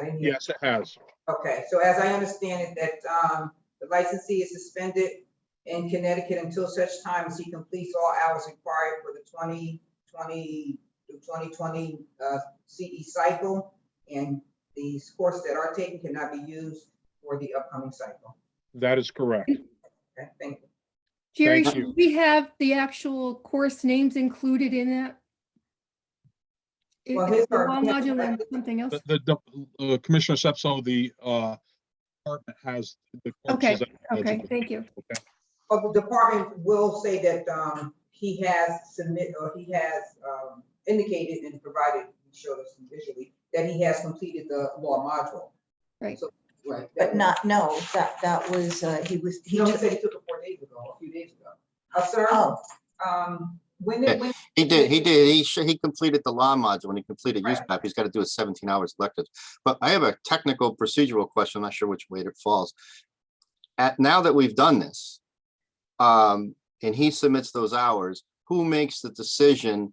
I didn't hear. Yes, it has. Okay, so as I understand it, that the licensee is suspended in Connecticut until such time as he completes all hours required for the 2020 to 2020 CE cycle, and these courses that are taken cannot be used for the upcoming cycle. That is correct. Okay, thank you. Jerry, Thank you. should we have the actual course names included in that? Well, It's his the are- law module and something else? The Commissioner Sepso, the department has the. Okay, courses okay, eligible. thank you. Okay. But the department will say that he has indicated and provided, he showed us visually, that he has completed the law module. Right. So, right. But not, no, that was, he No, he took, said he took it 4 days ago, a few days ago. Sir, oh, when Yeah, did? He did. He completed the law module. When he completed use map, he's got to do it 17 hours elective. But I have a technical procedural question. I'm not sure which way it falls. Now that we've done this, and he submits those hours, who makes the decision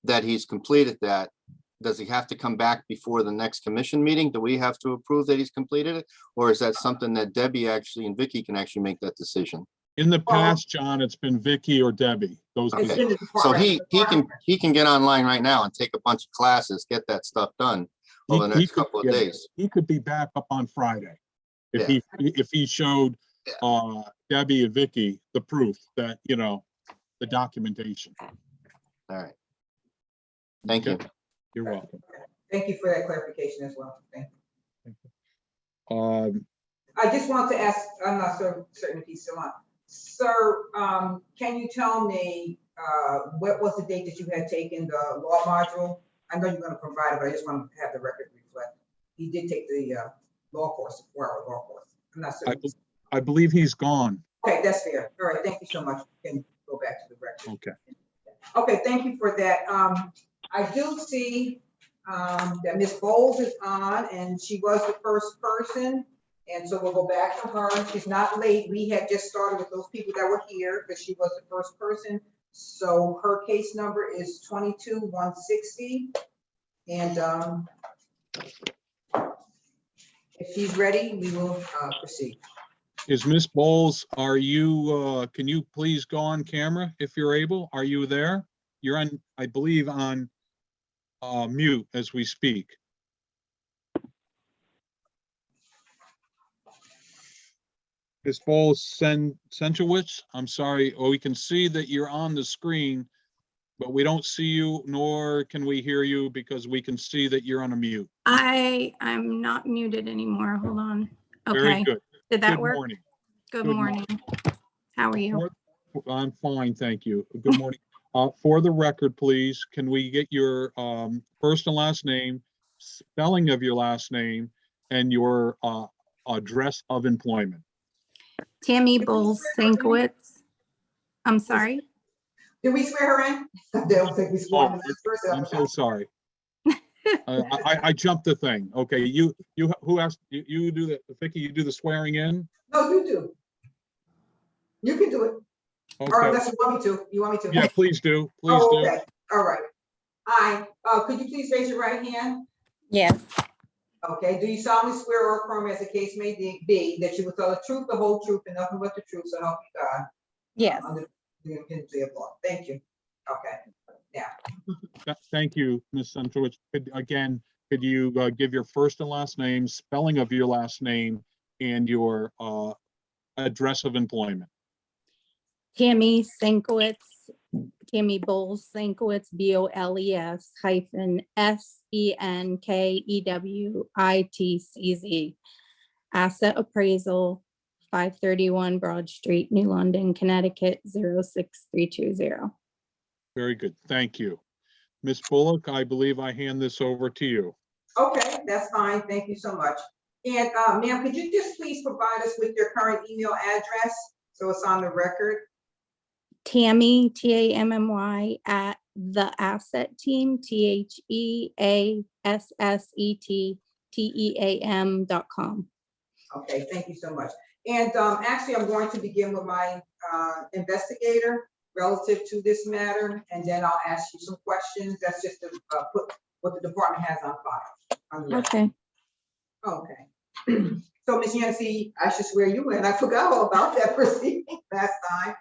that he's completed that? Does he have to come back before the next commission meeting? Do we have to approve that he's completed it? Or is that something that Debbie actually and Vicky can actually make that decision? In the past, John, it's been Vicky or Debbie. Those Okay. It's in the So department. he can get online right now and take a bunch of classes, get that stuff done over the He next could- couple of yeah, days. He could be back up on Friday. If he showed Debbie and Vicky the proof that, the documentation. All right. Thank you. Okay. You're welcome. Thank you for that clarification as well. Thank you. Um, I just want to ask, I'm not certain if he's still on. Sir, can you tell me, what was the date that you had taken the law module? I know you're gonna provide it, but I just want to have the record reflect. He did take the law course, 4-hour law course. I'm not certain. I believe he's gone. Okay, that's fair. All right, thank you so much. You can go back to the record. Okay. Okay, thank you for that. I do see that Ms. Bowles is on, and she was the first person. And so we'll go back to her. She's not late. We had just started with those people that were here, but she was the first person. So her case number is 22-160. And if she's ready, we will proceed. Is Miss Bowles, can you please go on camera if you're able? Are you there? You're on, I believe, on mute as we speak. Ms. Bowles Senchowitz, I'm sorry, we can see that you're on the screen, but we don't see you, nor can we hear you because we can see that you're on a mute. I'm not muted anymore. Hold on. Very Okay. good. Did that Good work? morning. Good Good morning. How are you? I'm fine, thank you. Good morning. For the record, please, can we get your first and last name, spelling of your last name, and your address of employment? Tammy Bowles Sankowitz. I'm sorry. Did we swear her in? I don't think we swore her in the first I'm so episode. sorry. I jumped the thing. Okay, who asked, you do the, Vicky, you do the swearing in? No, you do. You can do it. Or Okay, unless you want me to. You want me to? yeah, please do, please Oh, do. okay. All right. Could you please raise your right hand? Yes. Okay, do you solemnly swear or affirm as the case may be that you will tell the truth, the whole truth, and nothing but the truth, so help you God? Yes. Under the impunity of law. Thank you. Okay. Thank you, Ms. Centrowitz. Again, could you give your first and last name, spelling of your last name, and your address of employment? Tammy Sankowitz. Tammy Bowles Sankowitz, BOLES -SENKEWITCZ. Asset Appraisal, 531 Broad Street, New London, Connecticut, 06320. Very good, thank you. Ms. Bullock, I believe I hand this over to you. Okay, that's fine. Thank you so much. And ma'am, could you just please provide us with your current email address so it's on the record? Tammy, TAMMY, at the asset team, THEASSETTEAM.com. Okay, thank you so much. And actually, I'm going to begin with my investigator relative to this matter, and then I'll ask you some questions. That's just to put what the department has on file. On the record. Okay. Okay. So, Ms. Yancey, I should swear you in. I forgot all about that proceeding last time.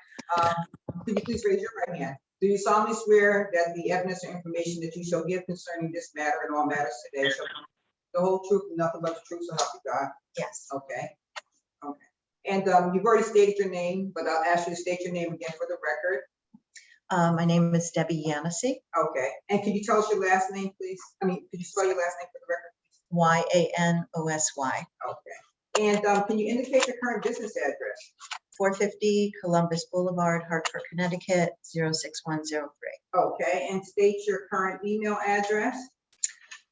Could you please raise your right hand? Do you solemnly swear that the evidence or information that you shall give concerning this matter and all matters today shall be the whole truth and nothing but the truth, so help you God? Yes. Okay. Okay. And you've already stated your name, but I'll ask you to state your name again for the record. My name is Debbie Yancey, Okay. And can you tell us your last name, please? I mean, could you spell your last name for the record, please? YANOSY, Okay. And can you indicate your current business address? 450 Columbus Boulevard, Hartford, Connecticut, 06103. Okay. And state your current email address?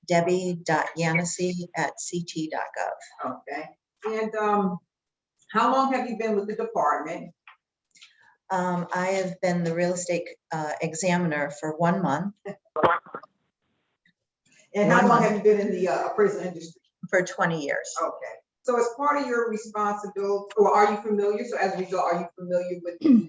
Debbie.Yancey@ct.gov. Okay. And how long have you been with the department? I have been the real estate examiner for 1 month, And how 1 long month. have you been in the appraisal industry? for 20 years. Okay. So as part of your responsibility, or are you familiar? So as a result, are you familiar with the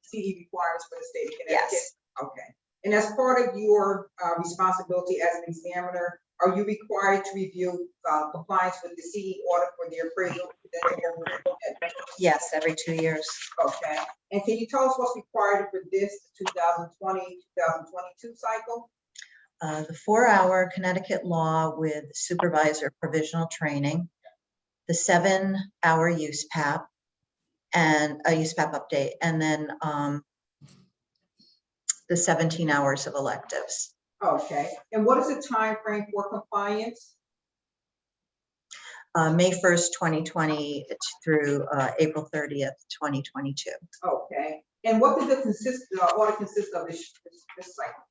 CE requirements for the state of Connecticut? Yes. Okay. And as part of your responsibility as an examiner, are you required to review compliance with the CE audit for the appraisal? Yes, every 2 years. Okay. And can you tell us what's required for this 2020-2022 cycle? The 4-hour Connecticut law with supervisor provisional training, the 7-hour use PAP, and a use PAP update, and then the 17 hours of electives. Okay. And what is the time frame for compliance? May 1st, 2020 through April 30th, 2022. Okay. And what did the audit consist of this cycle?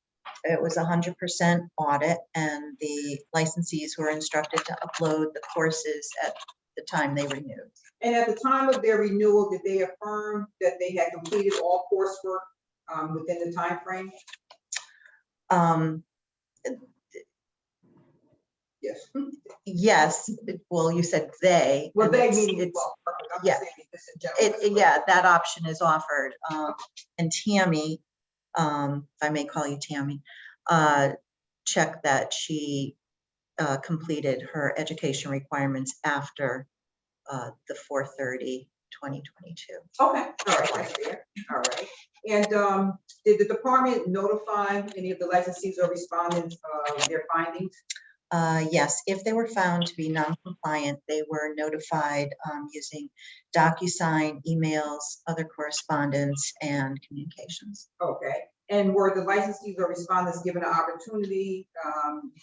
It was 100% audit, and the licensees were instructed to upload the courses at the time they renewed. And at the time of their renewal, did they affirm that they had completed all coursework within the time frame? Yes. Yes, well, you said they. Well, and they it's- meaning, it's- well, I'm yeah. saying this in general. Yeah, that option is offered. And Tammy, if I may call you Tammy, checked that she completed her education requirements after the 4/30/2022. Okay, all right, that's fair. All right. And did the department notify any of the licensees or respondents of their findings? Yes, if they were found to be non-compliant, they were notified using DocuSign, emails, other correspondence, and communications. Okay, and were the licensees or respondents given an opportunity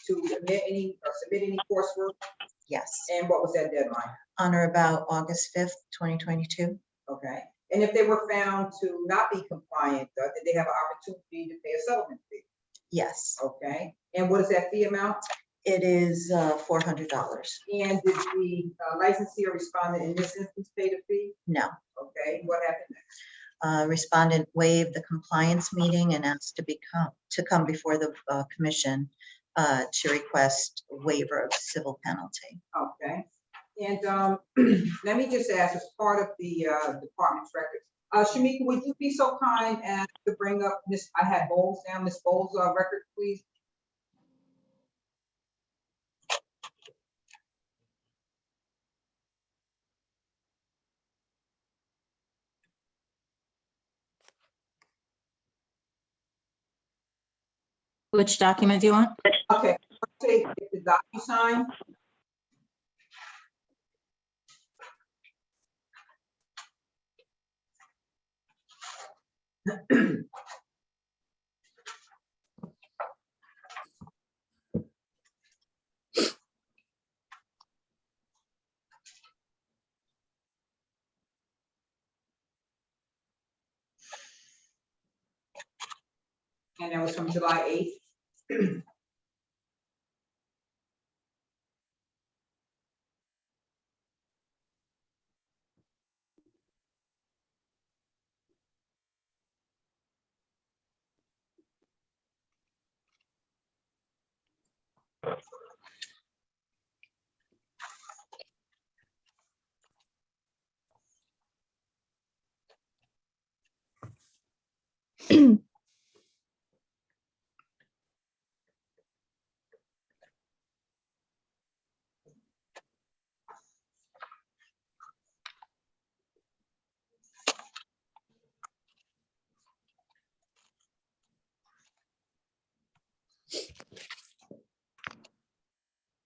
to admit any or submit any coursework? Yes, And what was that deadline? on or about August 5th, 2022. Okay, and if they were found to not be compliant, did they have an opportunity to pay a settlement fee? Yes, Okay, and what is that fee amount? it is $400. And did the licensee or respondent in this instance pay the fee? No. Okay, what happened next? Respondent waived the compliance meeting and asked to come before the commission to request waiver of civil penalty. Okay, and let me just ask, as part of the department's records, Shamika, would you be so kind as to bring up Miss, I had Bowles down, Miss Bowles' record, please? Which document do you want? Okay, take the DocuSign. And that was from July 8th.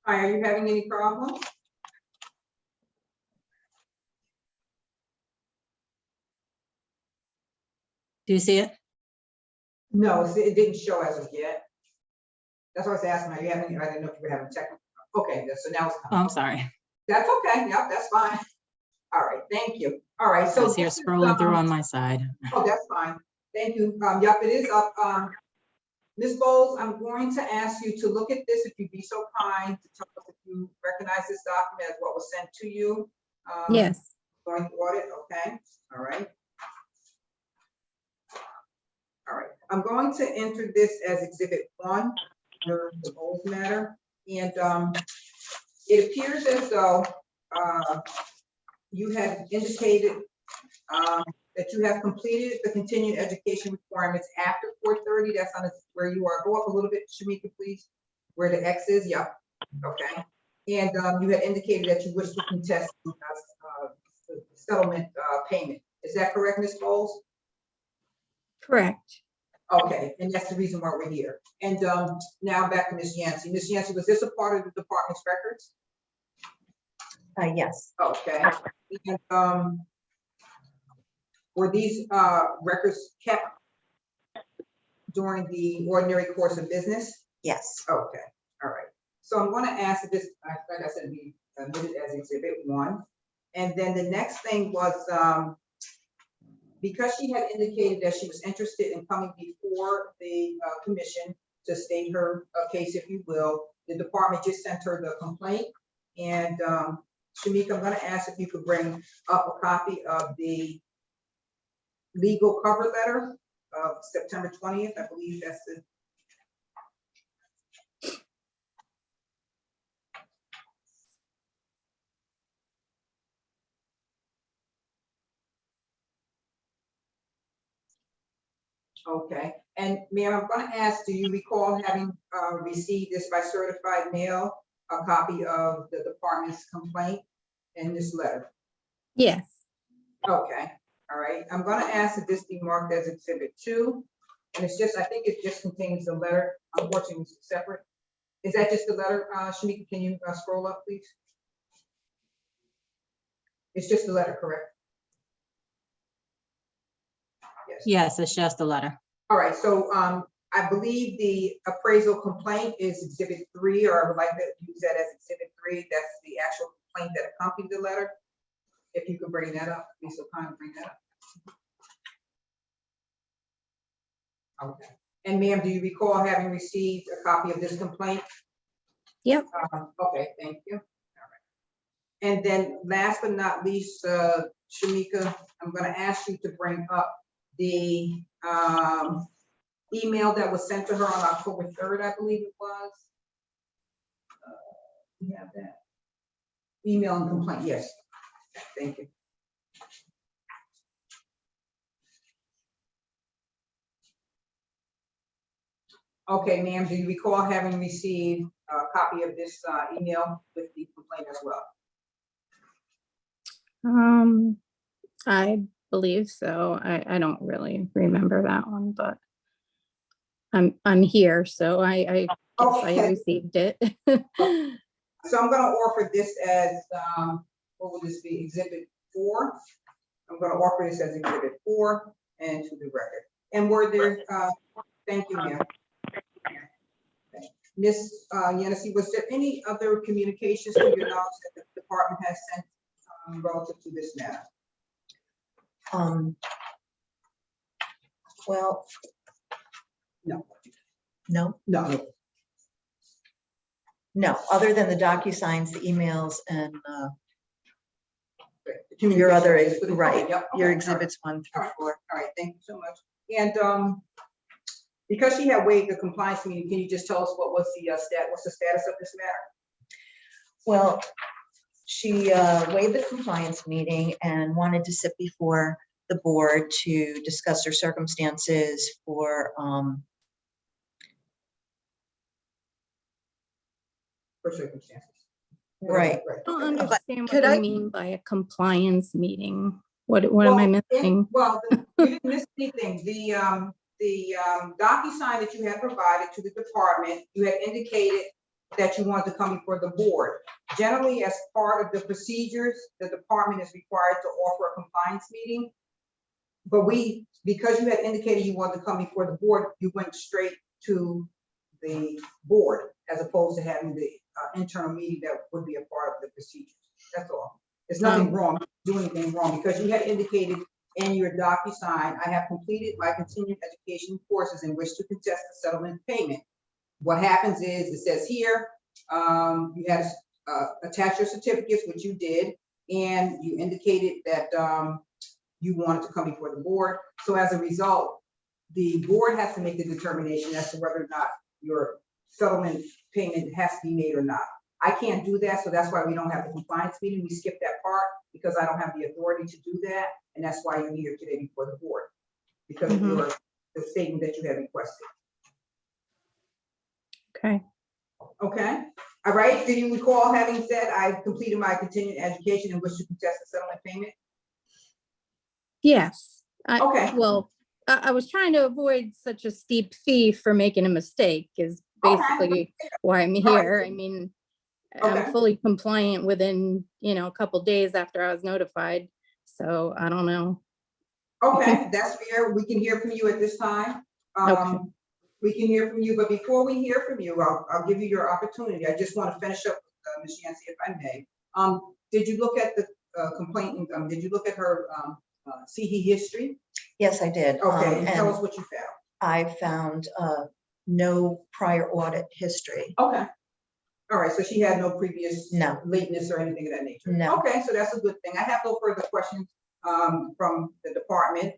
Hi, are you having any problems? Do you see it? No, it didn't show as of yet. That's what I was asking, are you having, I didn't know if you were having technical. Okay, so now it's. Oh, I'm sorry. That's okay, yep, that's fine. All right, thank you. All right, I so. was here this is, scrolling through on my side. Oh, that's fine. Thank you. Yep, it is up. Ms. Bowles, I'm going to ask you to look at this, if you'd be so kind, to tell us if you recognize this document as what was sent to you. Yes. Going to audit, okay, all right. All right, I'm going to enter this as Exhibit 1, under the Bowles matter. And it appears as though you have indicated that you have completed the continuing education requirements after 4:30. That's on where you are. Go up a little bit, Shamika, please. Where the X is, yep, okay. And you had indicated that you wish to contest the settlement payment. Is that correct, Ms. Bowles? Correct. Okay, and that's the reason why we're here. And now back to Ms. Yancey. Ms. Yancey, was this a part of the department's records? Yes, Okay. And were these records kept during the ordinary course of business? yes. Okay, all right. So I'm going to ask that this, like I said, be admitted as Exhibit 1. And then the next thing was, because she had indicated that she was interested in coming before the commission to state her case, if you will, the department just sent her the complaint. And Shamika, I'm going to ask if you could bring up a copy of the legal cover letter of September 20th. I believe that's the. Okay, and ma'am, I'm going to ask, do you recall having received this by certified mail, a copy of the department's complaint in this letter? Yes. Okay, all right. I'm going to ask that this be marked as Exhibit 2. And it's just, I think it just contains the letter. Unfortunately, it's separate. Is that just the letter, Shamika, can you scroll up, please? It's just the letter, correct? Yes. Yes, it's just a letter. All right, so I believe the appraisal complaint is exhibit 3, or I would like to use that as exhibit 3. That's the actual complaint that accompanied the letter. If you could bring that up, be so kind to bring that up. Okay. And ma'am, do you recall having received a copy of this complaint? Yep. Okay, thank you. All right. And then last but not least, Shamika, I'm going to ask you to bring up the email that was sent to her on October 3rd, I believe it was. You have that? Email and complaint, yes. Thank you. Okay, ma'am, do you recall having received a copy of this email with the complaint as well? I believe so. I don't really remember that one, but I'm here, so I guess I Okay. received it. So I'm gonna offer this as, what will this be, exhibit 4? I'm gonna offer this as exhibit 4 and to the record. And were there, thank you, ma'am. Ms. Yancey, was there any other communications to your knowledge that the department has sent relative to this matter? Well. No. No, No. no, other than the DocuSigns, the emails, and your Your other, other, right, Yep. your Okay, exhibits 1 through 4. All right, thank you so much. And because she had waived the compliance meeting, can you just tell us what was the what's the status of this matter? Well, she waived the compliance meeting and wanted to sit before the board to discuss her circumstances for For circumstances. right. I don't Okay. understand could what I- you mean by a compliance meeting. What am I missing? Well, you didn't miss anything. The DocuSign that you had provided to the department, you had indicated that you wanted to come before the board. Generally, as part of the procedures, the department is required to offer a compliance meeting. But because you had indicated you wanted to come before the board, you went straight to the board as opposed to having the internal meeting that would be a part of the procedures. That's all. There's nothing wrong, doing anything wrong, because you had indicated in your DocuSign, I have completed my continuing education courses and wish to contest the settlement payment. What happens is, it says here, you had to attach your certificates, which you did, and you indicated that you wanted to come before the board. So as a result, the board has to make the determination as to whether or not your settlement payment has to be made or not. I can't do that, so that's why we don't have the compliance meeting. We skip that part because I don't have the authority to do that, and that's why you're here today before the board, because of the statement that you have requested. Okay. Okay, all right. Do you recall having said I completed my continuing education and wish to contest the settlement payment? Yes. Okay. Well, I was trying to avoid such a steep fee for making a mistake is basically why I'm here. I mean, Okay. I'm fully compliant within, a couple days after I was notified. So I don't know. Okay, that's fair. We can hear from you at this time. Okay. We can hear from you, but before we hear from you, I'll give you your opportunity. I just want to finish up with Ms. Yancey, if I may. Did you look at the complaint? Did you look at her CE history? Yes, I did. Okay, and tell And us what you found. I found no prior audit history. Okay. All right, so she had no previous No. lateness or anything of that nature? No. Okay, so that's a good thing. I have no further questions from the department.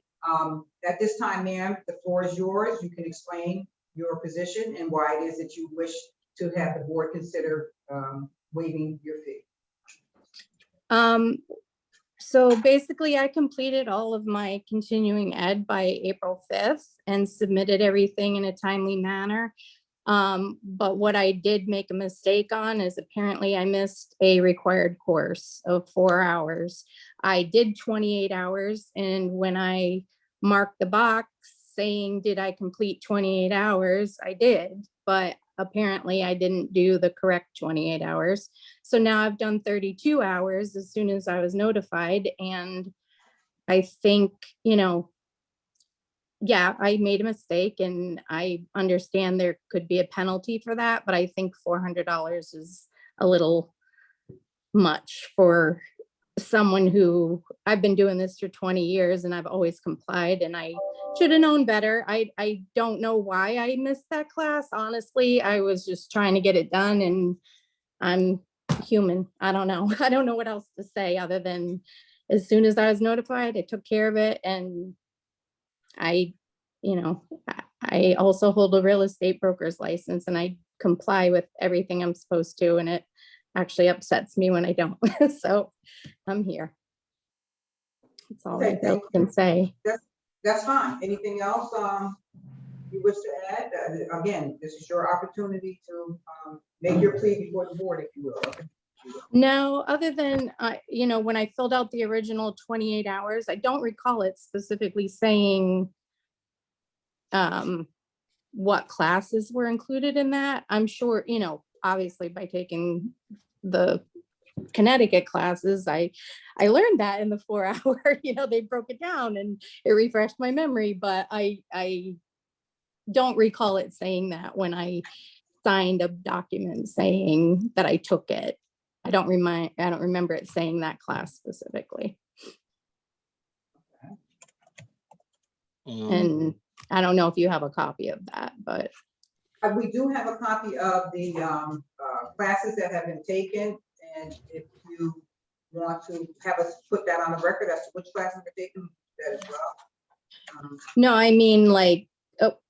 At this time, ma'am, the floor is yours. You can explain your position and why it is that you wish to have the board consider waiving your fee. So basically I completed all of my continuing ed by April 5th and submitted everything in a timely manner. But what I did make a mistake on is apparently I missed a required course of 4 hours. I did 28 hours, and when I marked the box saying, did I complete 28 hours? I did, but apparently I didn't do the correct 28 hours. So now I've done 32 hours as soon as I was notified. And I think, you know, yeah, I made a mistake and I understand there could be a penalty for that, but I think $400 is a little much for someone who, I've been doing this for 20 years and I've always complied, and I should have known better. I don't know why I missed that class. Honestly, I was just trying to get it done, and I'm human. I don't know. I don't know what else to say other than as soon as I was notified, I took care of it. And I also hold a real estate broker's license and I comply with everything I'm supposed to, and it actually upsets me when I don't. So I'm here. That's all Okay, I thank can say. That's fine. Anything else you wish to add? Again, this is your opportunity to make your plea before the board, if you will. No, other than, when I filled out the original 28 hours, I don't recall it specifically saying what classes were included in that. I'm sure, obviously by taking the Connecticut classes, I learned that in the 4 hour, they broke it down and it refreshed my memory, but I don't recall it saying that when I signed a document saying that I took it. I don't remember it saying that class specifically. And I don't know if you have a copy of that, but. We do have a copy of the classes that have been taken, and if you want to have us put that on the record as to which classes were taken, that as well. No, I mean, like,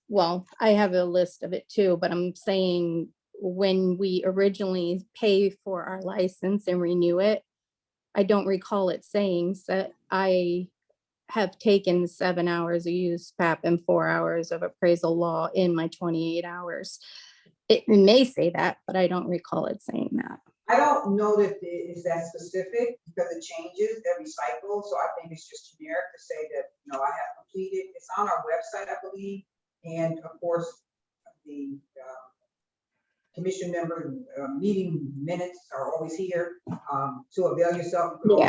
well, I have a list of it too, but I'm saying when we originally pay for our license and renew it, I don't recall it saying that I have taken 7 hours of USPAP and 4 hours of appraisal law in my 28 hours. It may say that, but I don't recall it saying that. I don't know that it is that specific because it changes every cycle. So I think it's just generic to say that, I have completed. It's on our website, I believe. And of course, the commission member meeting minutes are always here to avail yourself. You could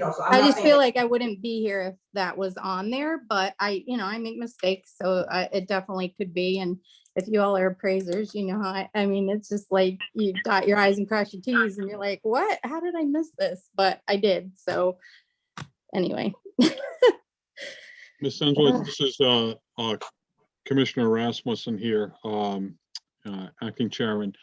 also have, so I just feel like I wouldn't be here if that was on there, but I make mistakes. So it definitely could be. And if you all are appraisers, I mean, it's just like you dot your I's and cross your T's and you're like, what? How did I miss this? But I did. So anyway. Ms. Senswood, this is Commissioner Rasmussen here, acting chairman.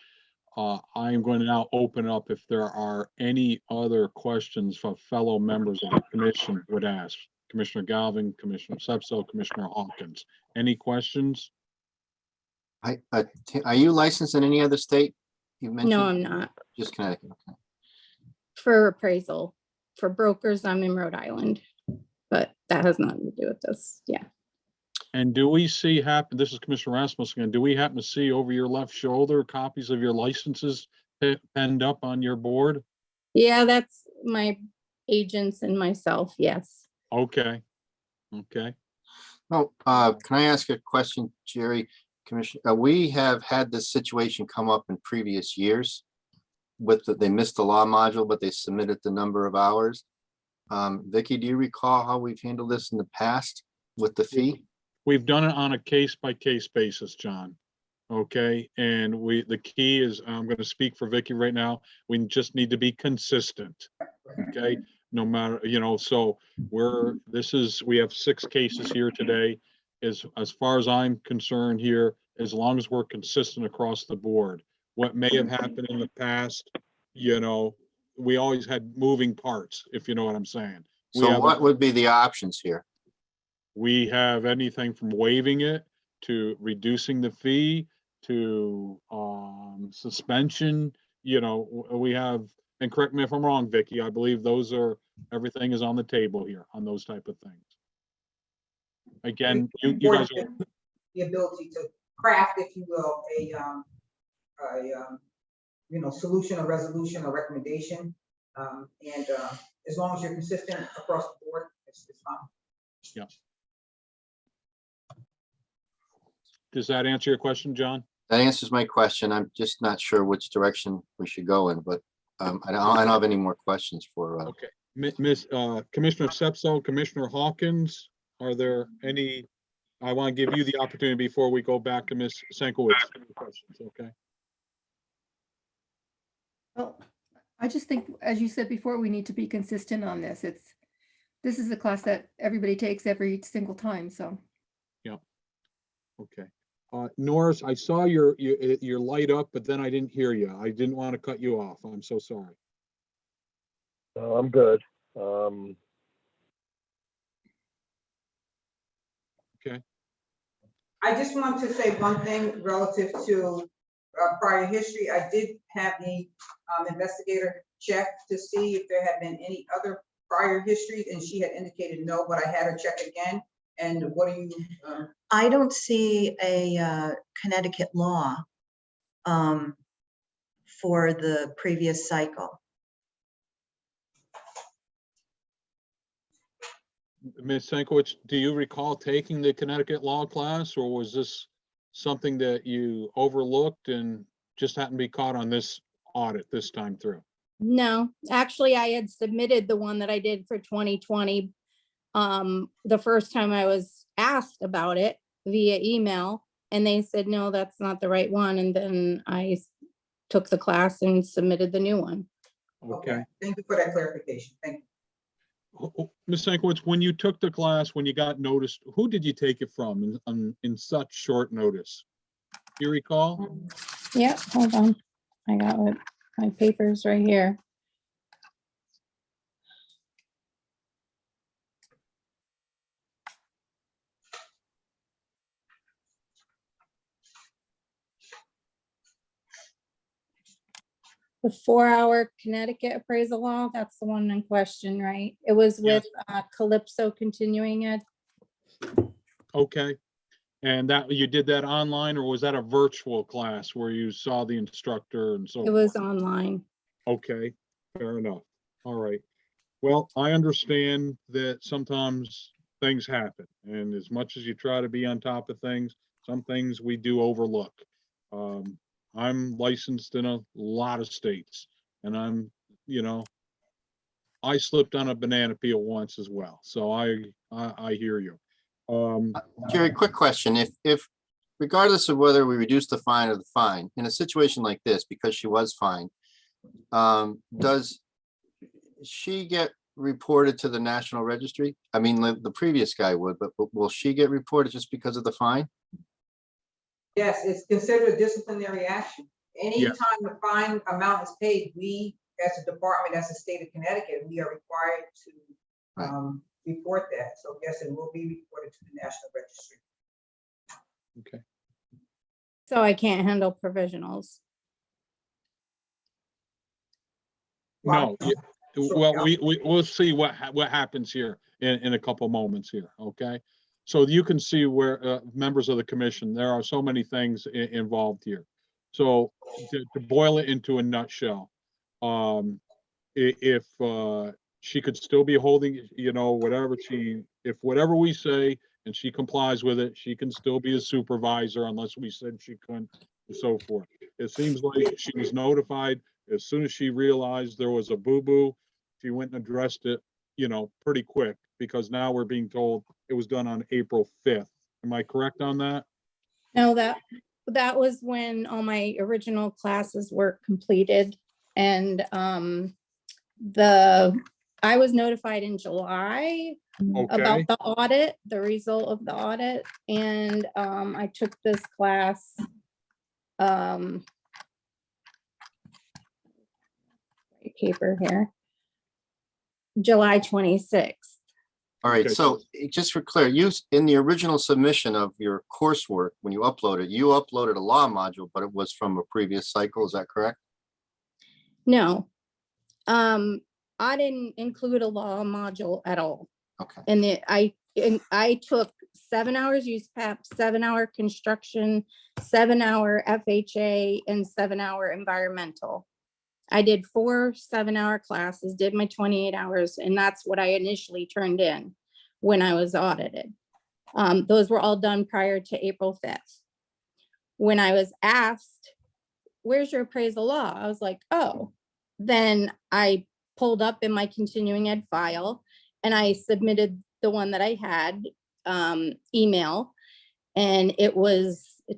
I am going to now open up if there are any other questions from fellow members of the commission would ask. Commissioner Galvin, Commissioner Sepso, Commissioner Hawkins. Any questions? Are you licensed in any other state? You mentioned? No, I'm not. Just Connecticut. Okay. For appraisal, for brokers, I'm in Rhode Island, but that has nothing to do with this. Yeah. And do we see this is Commissioner Rasmussen again, do we happen to see over your left shoulder copies of your licenses penned up on your board? Yeah, that's my agents and myself. Yes. Okay. Okay. Oh, can I ask a question, Jerry? Commissioner, we have had this situation come up in previous years with they missed the law module, but they submitted the number of hours. Vicky, do you recall how we've handled this in the past with the fee? We've done it on a case-by-case basis, John. Okay, and the key is, I'm going to speak for Vicky right now. We just need to be consistent. Okay, no matter, so we have 6 cases here today. As far as I'm concerned here, as long as we're consistent across the board. What may have happened in the past, we always had moving parts, if you know what I'm saying. So what would be the options here? We have anything from waiving it to reducing the fee to suspension. We have, and correct me if I'm wrong, Vicky, I believe everything is on the table here on those type of things. Again, you guys are the ability to craft, if you will, a solution, a resolution, a recommendation, and as long as you're consistent across the board, it's fine. Yeah. Does that answer your question, John? That answers my question. I'm just not sure which direction we should go in, but I don't have any more questions for. Okay, Commissioner Sepso, Commissioner Hawkins, are there any? I want to give you the opportunity before we go back to Ms. Senkowitz. Questions, okay? Well, I just think, as you said before, we need to be consistent on this. This is a class that everybody takes every single time, so. Okay. Norris, I saw your light up, but then I didn't hear you. I didn't want to cut you off. I'm so sorry. No, I'm good. Okay. I just want to say one thing relative to prior history. I did have the investigator check to see if there had been any other prior histories, and she had indicated no, but I had her check again. And what do you? I don't see a Connecticut law for the previous cycle. Ms. Senkowitz, do you recall taking the Connecticut law class, or was this something that you overlooked and just happened to be caught on this audit this time through? No, actually, I had submitted the one that I did for 2020. The first time I was asked about it via email, and they said, no, that's not the right one. And then I took the class and submitted the new one. Okay. Thank you for that clarification. Thank you. Ms. Senkowitz, when you took the class, when you got noticed, who did you take it from in such short notice? Do you recall? Yeah, hold on. I got my papers right here. The 4-hour Connecticut appraisal law, that's the one in question, right? It was with Calypso Continuing Ed. Okay. And that you did that online, or was that a virtual class where you saw the instructor and so It was forth? online. Okay, fair enough. All right. Well, I understand that sometimes things happen, and as much as you try to be on top of things, some things we do overlook. I'm licensed in a lot of states, and I slipped on a banana peel once as well. So I hear you. Jerry, quick question. If regardless of whether we reduce the fine or the fine, in a situation like this, because she was fined, does she get reported to the National Registry? I mean, the previous guy would, but will she get reported just because of the fine? Yes, it's considered a disciplinary action. Anytime Yes. the fine amount is paid, we, as a department, as a state of Connecticut, we are required to report that. So yes, it will be reported to the National Registry. Okay. So I can't handle provisionals. No. Sure, Well, we'll see what happens here in a couple moments here. Okay. So you can see where members of the commission, there are so many things involved here. So to boil it into a nutshell, if she could still be holding, if whatever we say and she complies with it, she can still be a supervisor unless we said she couldn't, and so forth. It seems like she was notified as soon as she realized there was a boo-boo. She went and addressed it, pretty quick, because now we're being told it was done on April 5th. Am I correct on that? No, that was when all my original classes were completed, and I was notified in July about Okay. the audit, the result of the audit, and I took this class. Paper here. July 26th. All right, Okay. so just for clear, in the original submission of your coursework, when you uploaded a law module, but it was from a previous cycle, is that correct? No, I didn't include a law module at all. Okay. And I took 7 hours use PEP, 7-hour construction, 7-hour FHA, and 7-hour environmental. I did 4 7-hour classes, did my 28 hours, and that's what I initially turned in when I was audited. Those were all done prior to April 5th. when I was asked, where's your appraisal law? I was like, oh, then I pulled up in my continuing ed file and I submitted the one that I had, email. And it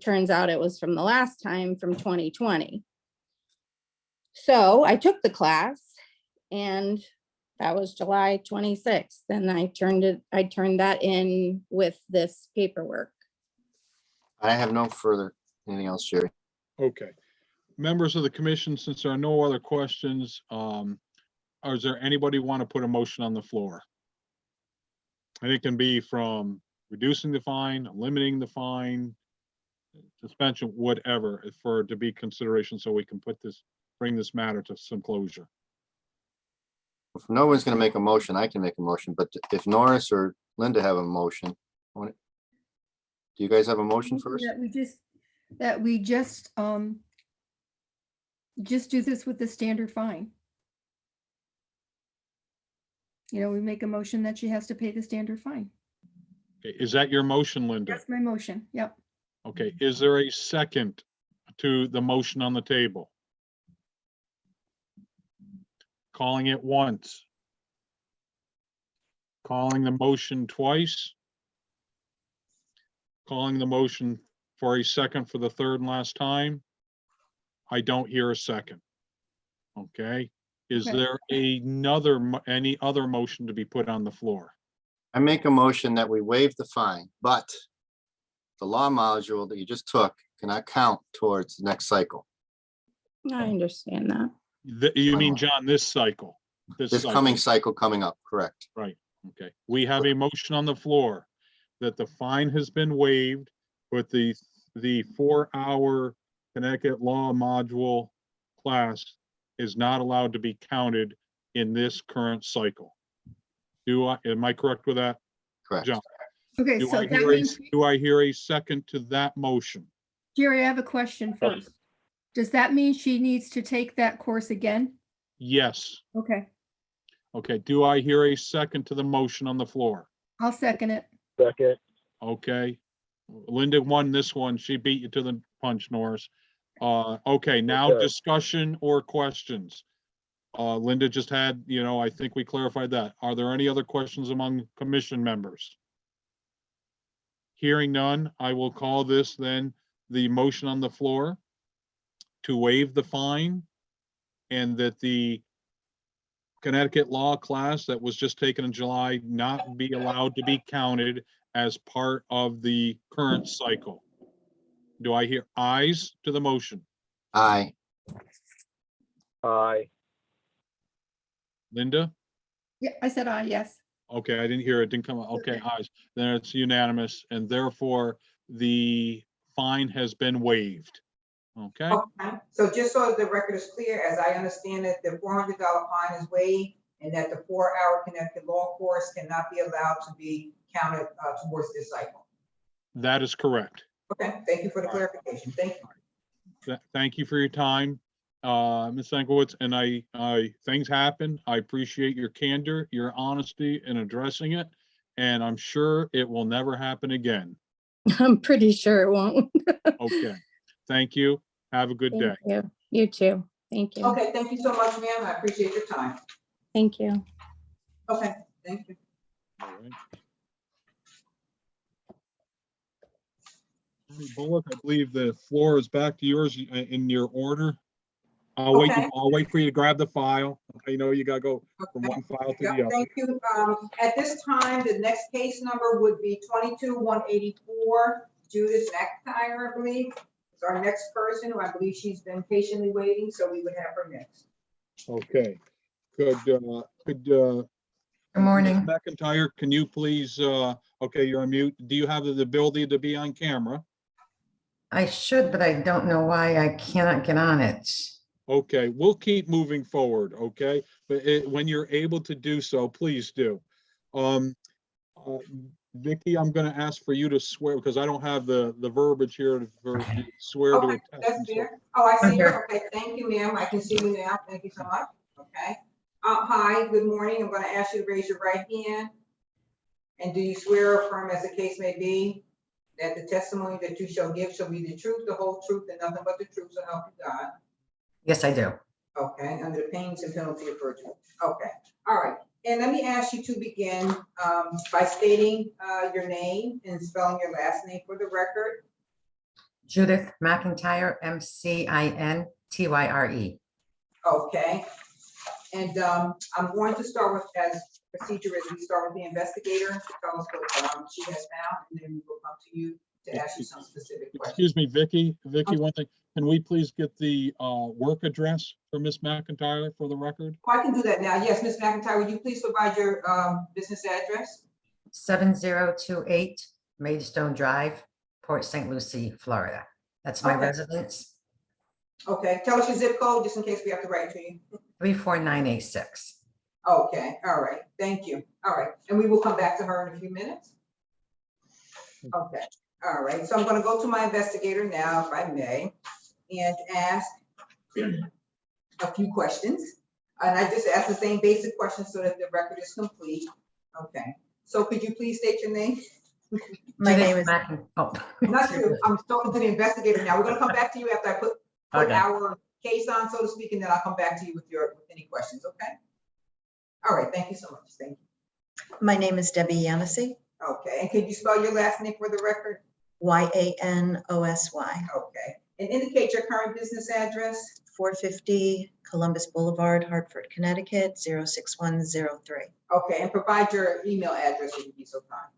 turns out it was from the last time, from 2020. So I took the class and that was July 26th. And I turned that in with this paperwork. I have no further, anything else, Jerry? Okay. Members of the commission, since there are no other questions, or is there anybody want to put a motion on the floor? And it can be from reducing the fine, limiting the fine, suspension, whatever, for it to be consideration, so we can bring this matter to some closure. If no one's gonna make a motion, I can make a motion, but if Norris or Linda have a motion, do you guys have a motion first? That we just do this with the standard fine. You know, we make a motion that she has to pay the standard fine. Okay, is that your motion, Linda? That's my motion. Yep. Okay, is there a second to the motion on the table? Calling it once. Calling the motion twice. Calling the motion for a second for the third and last time. I don't hear a second. Okay, is Okay. there any other motion to be put on the floor? I make a motion that we waive the fine, but the law module that you just took cannot count towards the next cycle. I understand that. You mean, John, this cycle? This cycle. coming cycle coming up, correct? Right, okay. We have a motion on the floor that the fine has been waived, but the 4-hour Connecticut law module class is not allowed to be counted in this current cycle. Am I correct with that? Correct. John? Okay, Do so I that hear means, a second to that motion? Jerry, I have a question first. Does that mean she needs to take that course again? Yes. Okay, Okay, do I hear a second to the motion on the floor? I'll second it. Second, Okay. Linda won this one. She beat you to the punch, Norris. Okay, now Okay. discussion or questions. Linda just had, I think we clarified that. Are there any other questions among commission members? Hearing none, I will call this then the motion on the floor to waive the fine and that the Connecticut law class that was just taken in July not be allowed to be counted as part of the current cycle. Do I hear ayes to the motion? Aye. aye. Linda? Yeah, I said aye, yes. Okay, I didn't hear it. Didn't come out. Okay, ayes. Then it's unanimous and therefore the fine has been waived. Okay, Okay, so just so the record is clear, as I understand it, the $400 fine is waived and that the 4-hour Connecticut law course cannot be allowed to be counted towards this cycle. that is correct. Okay, thank you for the clarification. Thank you. Thank you for your time, Ms. Sankowitz, and things happen. I appreciate your candor, your honesty in addressing it, and I'm sure it will never happen again. I'm pretty sure it won't. Okay, thank you. Have a good day. Thank you. You too. Thank you. Okay, thank you so much, ma'am. I appreciate your time. Thank you. Okay, thank you. All right. Attorney Bullock, I believe the floor is back to yours in your order. I'll wait, Okay. I'll wait for you to grab the file. I know you gotta go from one file to Yep, the other. thank you. At this time, the next case number would be 22-184, Judith McIntyre, I believe. It's our next person, who I believe she's been patiently waiting, so we would have her next. Okay, good Good morning. Ms. McIntyre, can you please, okay, you're on mute. Do you have the ability to be on camera? I should, but I don't know why I cannot get on it. Okay, we'll keep moving forward, okay? But when you're able to do so, please do. Vicky, I'm gonna ask for you to swear, because I don't have the verbiage here for you to swear to a Okay, test. that's and so- fair. Oh, I I'm see here. her. Okay, thank you, ma'am. I can see you now. Thank you so much. Okay. Hi, good morning. I'm gonna ask you to raise your right hand. And do you swear or affirm, as the case may be, that the testimony that you shall give shall be the truth, the whole truth, and nothing but the truth, so help you God? Yes, I do. Okay, under the pains and penalty of perjury. Okay, all right. And let me ask you to begin by stating your name and spelling your last name for the record. Judith McIntyre, McIntyre. Okay. And I'm going to start with, as procedure is, we start with the investigator to tell us what she has found, and then we will come to you to ask you some specific questions. Excuse me, Vicky, one thing. Can we please get the work address for Ms. McIntyre for the record? Oh, I can do that now. Yes, Ms. McIntyre, would you please provide your business address? 7028 Maidstone Drive, Port St. Lucie, Florida. That's my Okay. residence. Okay, tell us your zip code, just in case we have to write it to you. 34986. Okay, all right, thank you. All right, and we will come back to her in a few minutes. Okay, all right, so I'm gonna go to my investigator now, if I may, and ask a few questions. And I just ask the same basic questions so that the record is complete. Okay, so could you please state your name? My Judith name is, Oh. Not you, I'm talking to the investigator now. We're gonna come back to you after I put Okay. our case on, so to speak, and then I'll come back to you with any questions, okay? All right, thank you so much, thank you. my name is Debbie Yancey, Okay, and could you spell your last name for the record? Yanosy, Okay, and indicate your current business address? 450 Columbus Boulevard, Hartford, Connecticut, 06103. Okay, and provide your email address if you be so kind.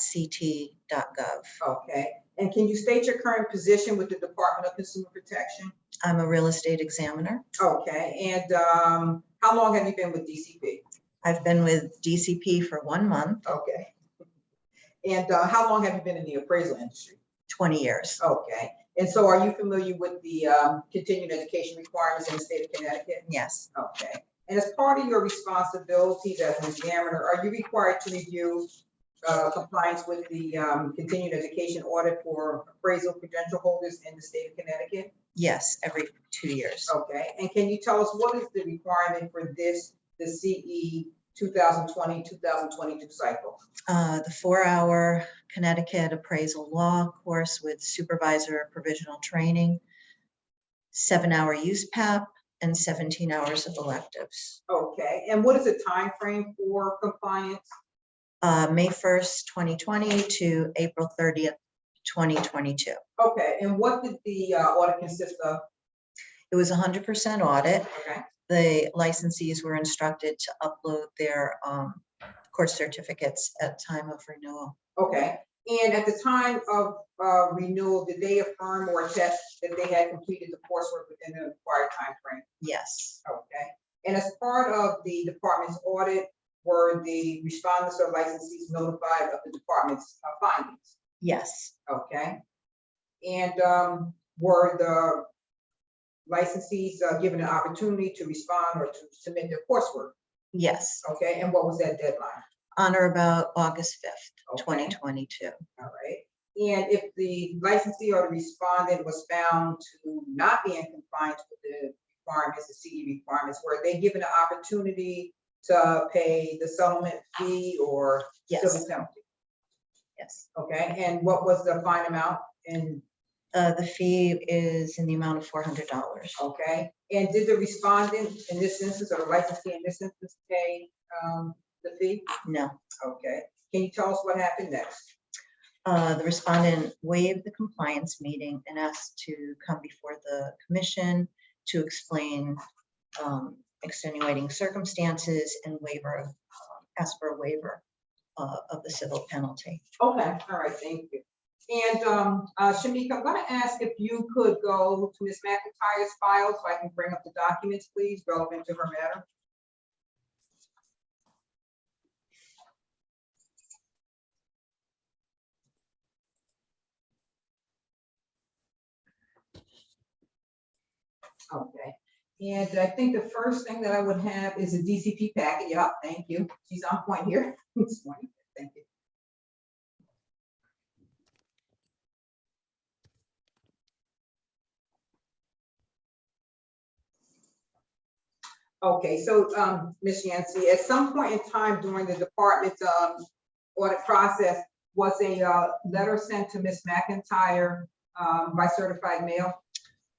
Debbie.Yancey@ct.gov. Okay, and can you state your current position with the Department of Consumer Protection? I'm a real estate examiner. Okay, and how long have you been with DCP? I've been with DCP for 1 month, Okay. And how long have you been in the appraisal industry? 20 years. Okay, and so are you familiar with the continuing education requirements in the state of Connecticut? Yes, Okay, and as part of your responsibilities as an examiner, are you required to review compliance with the continuing education audit for appraisal credential holders in the state of Connecticut? yes, every 2 years. Okay, and can you tell us what is the requirement for this, the CE 2020-2022 cycle? The 4-hour Connecticut appraisal law course with supervisor provisional training, 7-hour USPAP, and 17 hours of electives. Okay, and what is the time frame for compliance? May 1st, 2020 to April 30th, 2022. Okay, and what did the audit consist of? It was 100% audit. Okay, The licensees were instructed to upload their course certificates at time of renewal. okay, and at the time of renewal, did they affirm or attest that they had completed the coursework within the required time frame? Yes, Okay, and as part of the department's audit, were the respondents or licensees notified of the department's findings? yes, Okay, and were the licensees given an opportunity to respond or to submit their coursework? yes. Okay, and what was that deadline? On or about August 5th, Okay. 2022. All right, and if the licensee or the respondent was found to not be in compliance with the requirements, the CE requirements, were they given an opportunity to pay the settlement fee or Yes. civil penalty? Yes. Okay, and what was the fine amount? And The fee is in the amount of $400. okay, and did the respondent in this instance or the licensee in this instance pay the fee? No. Okay, can you tell us what happened next? The respondent waived the compliance meeting and asked to come before the commission to explain extenuating circumstances and ask for a waiver of the civil penalty. Okay, all right, thank you. And Shamika, I'm gonna ask if you could go to Ms. McIntyre's file so I can bring up the documents, please, relevant to her matter. Okay, and I think the first thing that I would have is a DCP packet. Yeah, thank you. She's on point here this morning. Thank you. Okay, so Ms. Yancey, at some point in time during the department's audit process, was a letter sent to Ms. McIntyre by certified mail?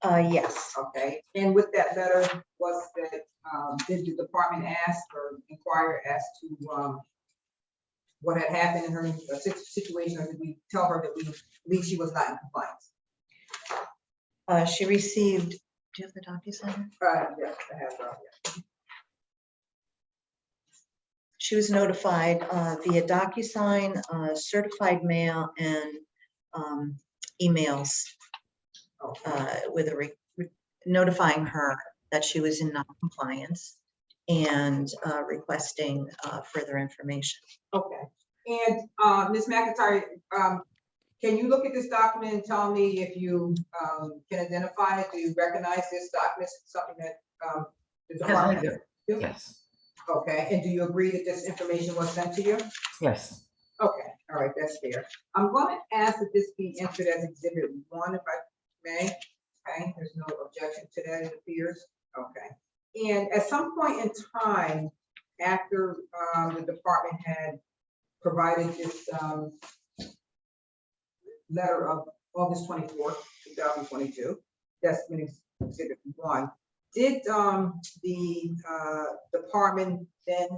Yes, Okay, and with that letter was that, did the department ask or inquire as to what had happened in her situation, or did we tell her that we believe she was not in compliance? she received, do you have the DocuSign? Yes, I have, yeah. She was notified via DocuSign, certified mail, and emails with a notifying her that she was in non-compliance and requesting further information. Okay, and Ms. McIntyre, can you look at this document and tell me if you can identify it? Do you recognize this document, something that the Yes, I department? do. Yes, Okay, and do you agree that this information was sent to you? yes. Okay, all right, that's fair. I'm going to ask that this be entered as Exhibit 1, if I may. Okay, there's no objection to that, it appears. Okay, and at some point in time, after the department had provided this letter of August 24th, 2022, that's been Exhibit 1. Did the department then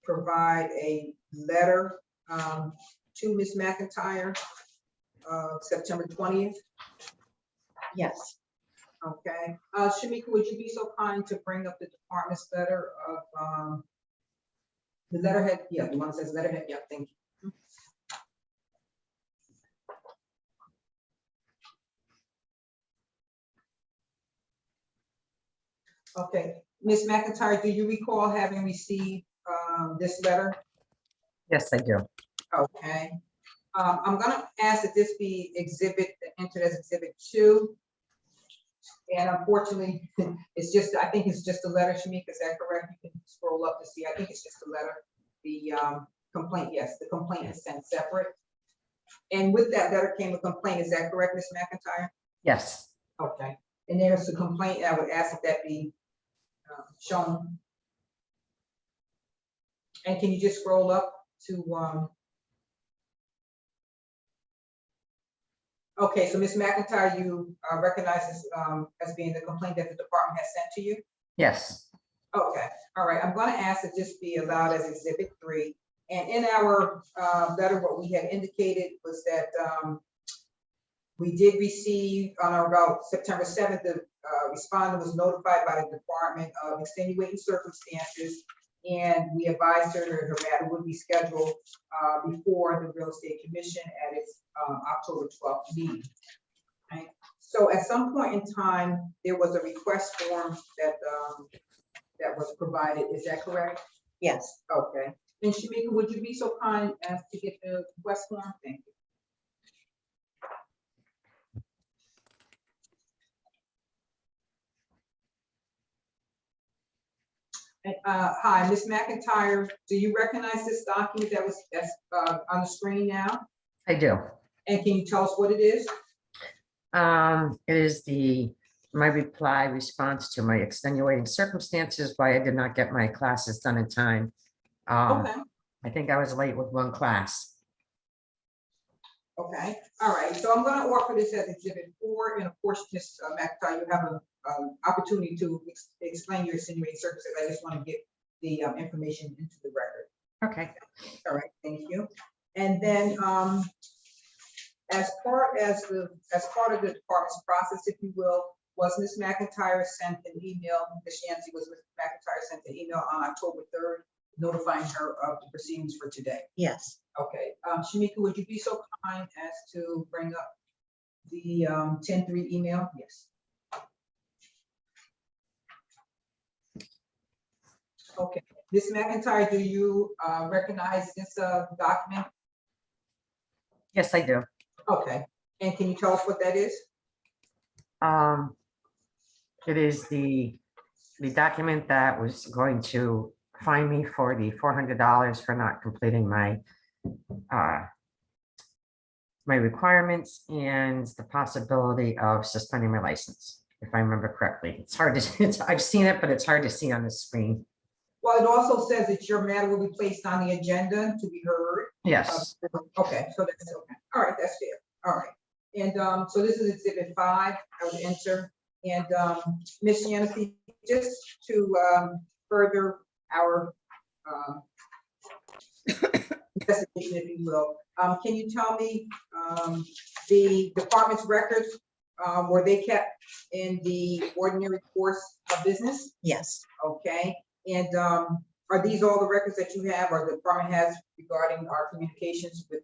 provide a letter to Ms. McIntyre September 20th? Yes, Okay. Shamika, would you be so kind to bring up the department's letter of the letterhead? Yeah, the one that says letterhead. Yeah, thank you. Okay, Ms. McIntyre, do you recall having received this letter? Yes, I do. Okay. I'm gonna ask that this be entered as Exhibit 2. And unfortunately, it's just, I think it's just a letter, Shamika, is that correct? You can scroll up to see, I think it's just a letter. The complaint, yes, the complaint is sent separate. And with that letter came a complaint, is that correct, Ms. McIntyre? Yes, Okay, and there's a complaint, I would ask that be shown. And can you just scroll up to, okay, so Ms. McIntyre, you recognize this as being the complaint that the department has sent to you? yes, Okay, all right, I'm gonna ask that this be allowed as Exhibit 3. And in our letter, what we had indicated was that we did receive on or about September 7th, the respondent was notified by the department of extenuating circumstances, and we advised her that her matter would be scheduled before the Real Estate Commission at its October 12th meeting. Right? So at some point in time, there was a request form that that was provided. Is that correct? yes. Okay. And Shamika, would you be so kind as to get the request form? Thank you. And, hi, Ms. McIntyre, do you recognize this document that's on the screen now? I do. And can you tell us what it is? It is my response to my extenuating circumstances, why I did not get my classes done in time. Okay. I think I was late with one class. Okay, all right, so I'm gonna offer this as Exhibit 4, and of course, Ms. McIntyre, you have an opportunity to explain your extenuating circumstances. I just want to get the information into the record. Okay. All right, thank you. And then, as part of the department's process, if you will, was Ms. McIntyre sent an email, Ms. Yancey, was Ms. McIntyre sent an email on October 3rd notifying her of the proceedings for today? Yes. Okay, Shamika, would you be so kind as to bring up the 10-3 email? Yes. Okay, Ms. McIntyre, do you recognize this document? Yes, I do. Okay, and can you tell us what that is? It is the document that was going to fine me for the $400 for not completing my my requirements and the possibility of suspending my license, if I remember correctly. It's hard to, I've seen it, but it's hard to see on the screen. Well, it also says that your matter will be placed on the agenda to be heard. Yes, Okay, so that's okay. All right, that's fair. All right. And so this is exhibit 5, I would enter. And Ms. Yancey, just to further our investigation, if you will, can you tell me the department's records, were they kept in the ordinary course of business? Yes, Okay, and are these all the records that you have or the department has regarding our communications with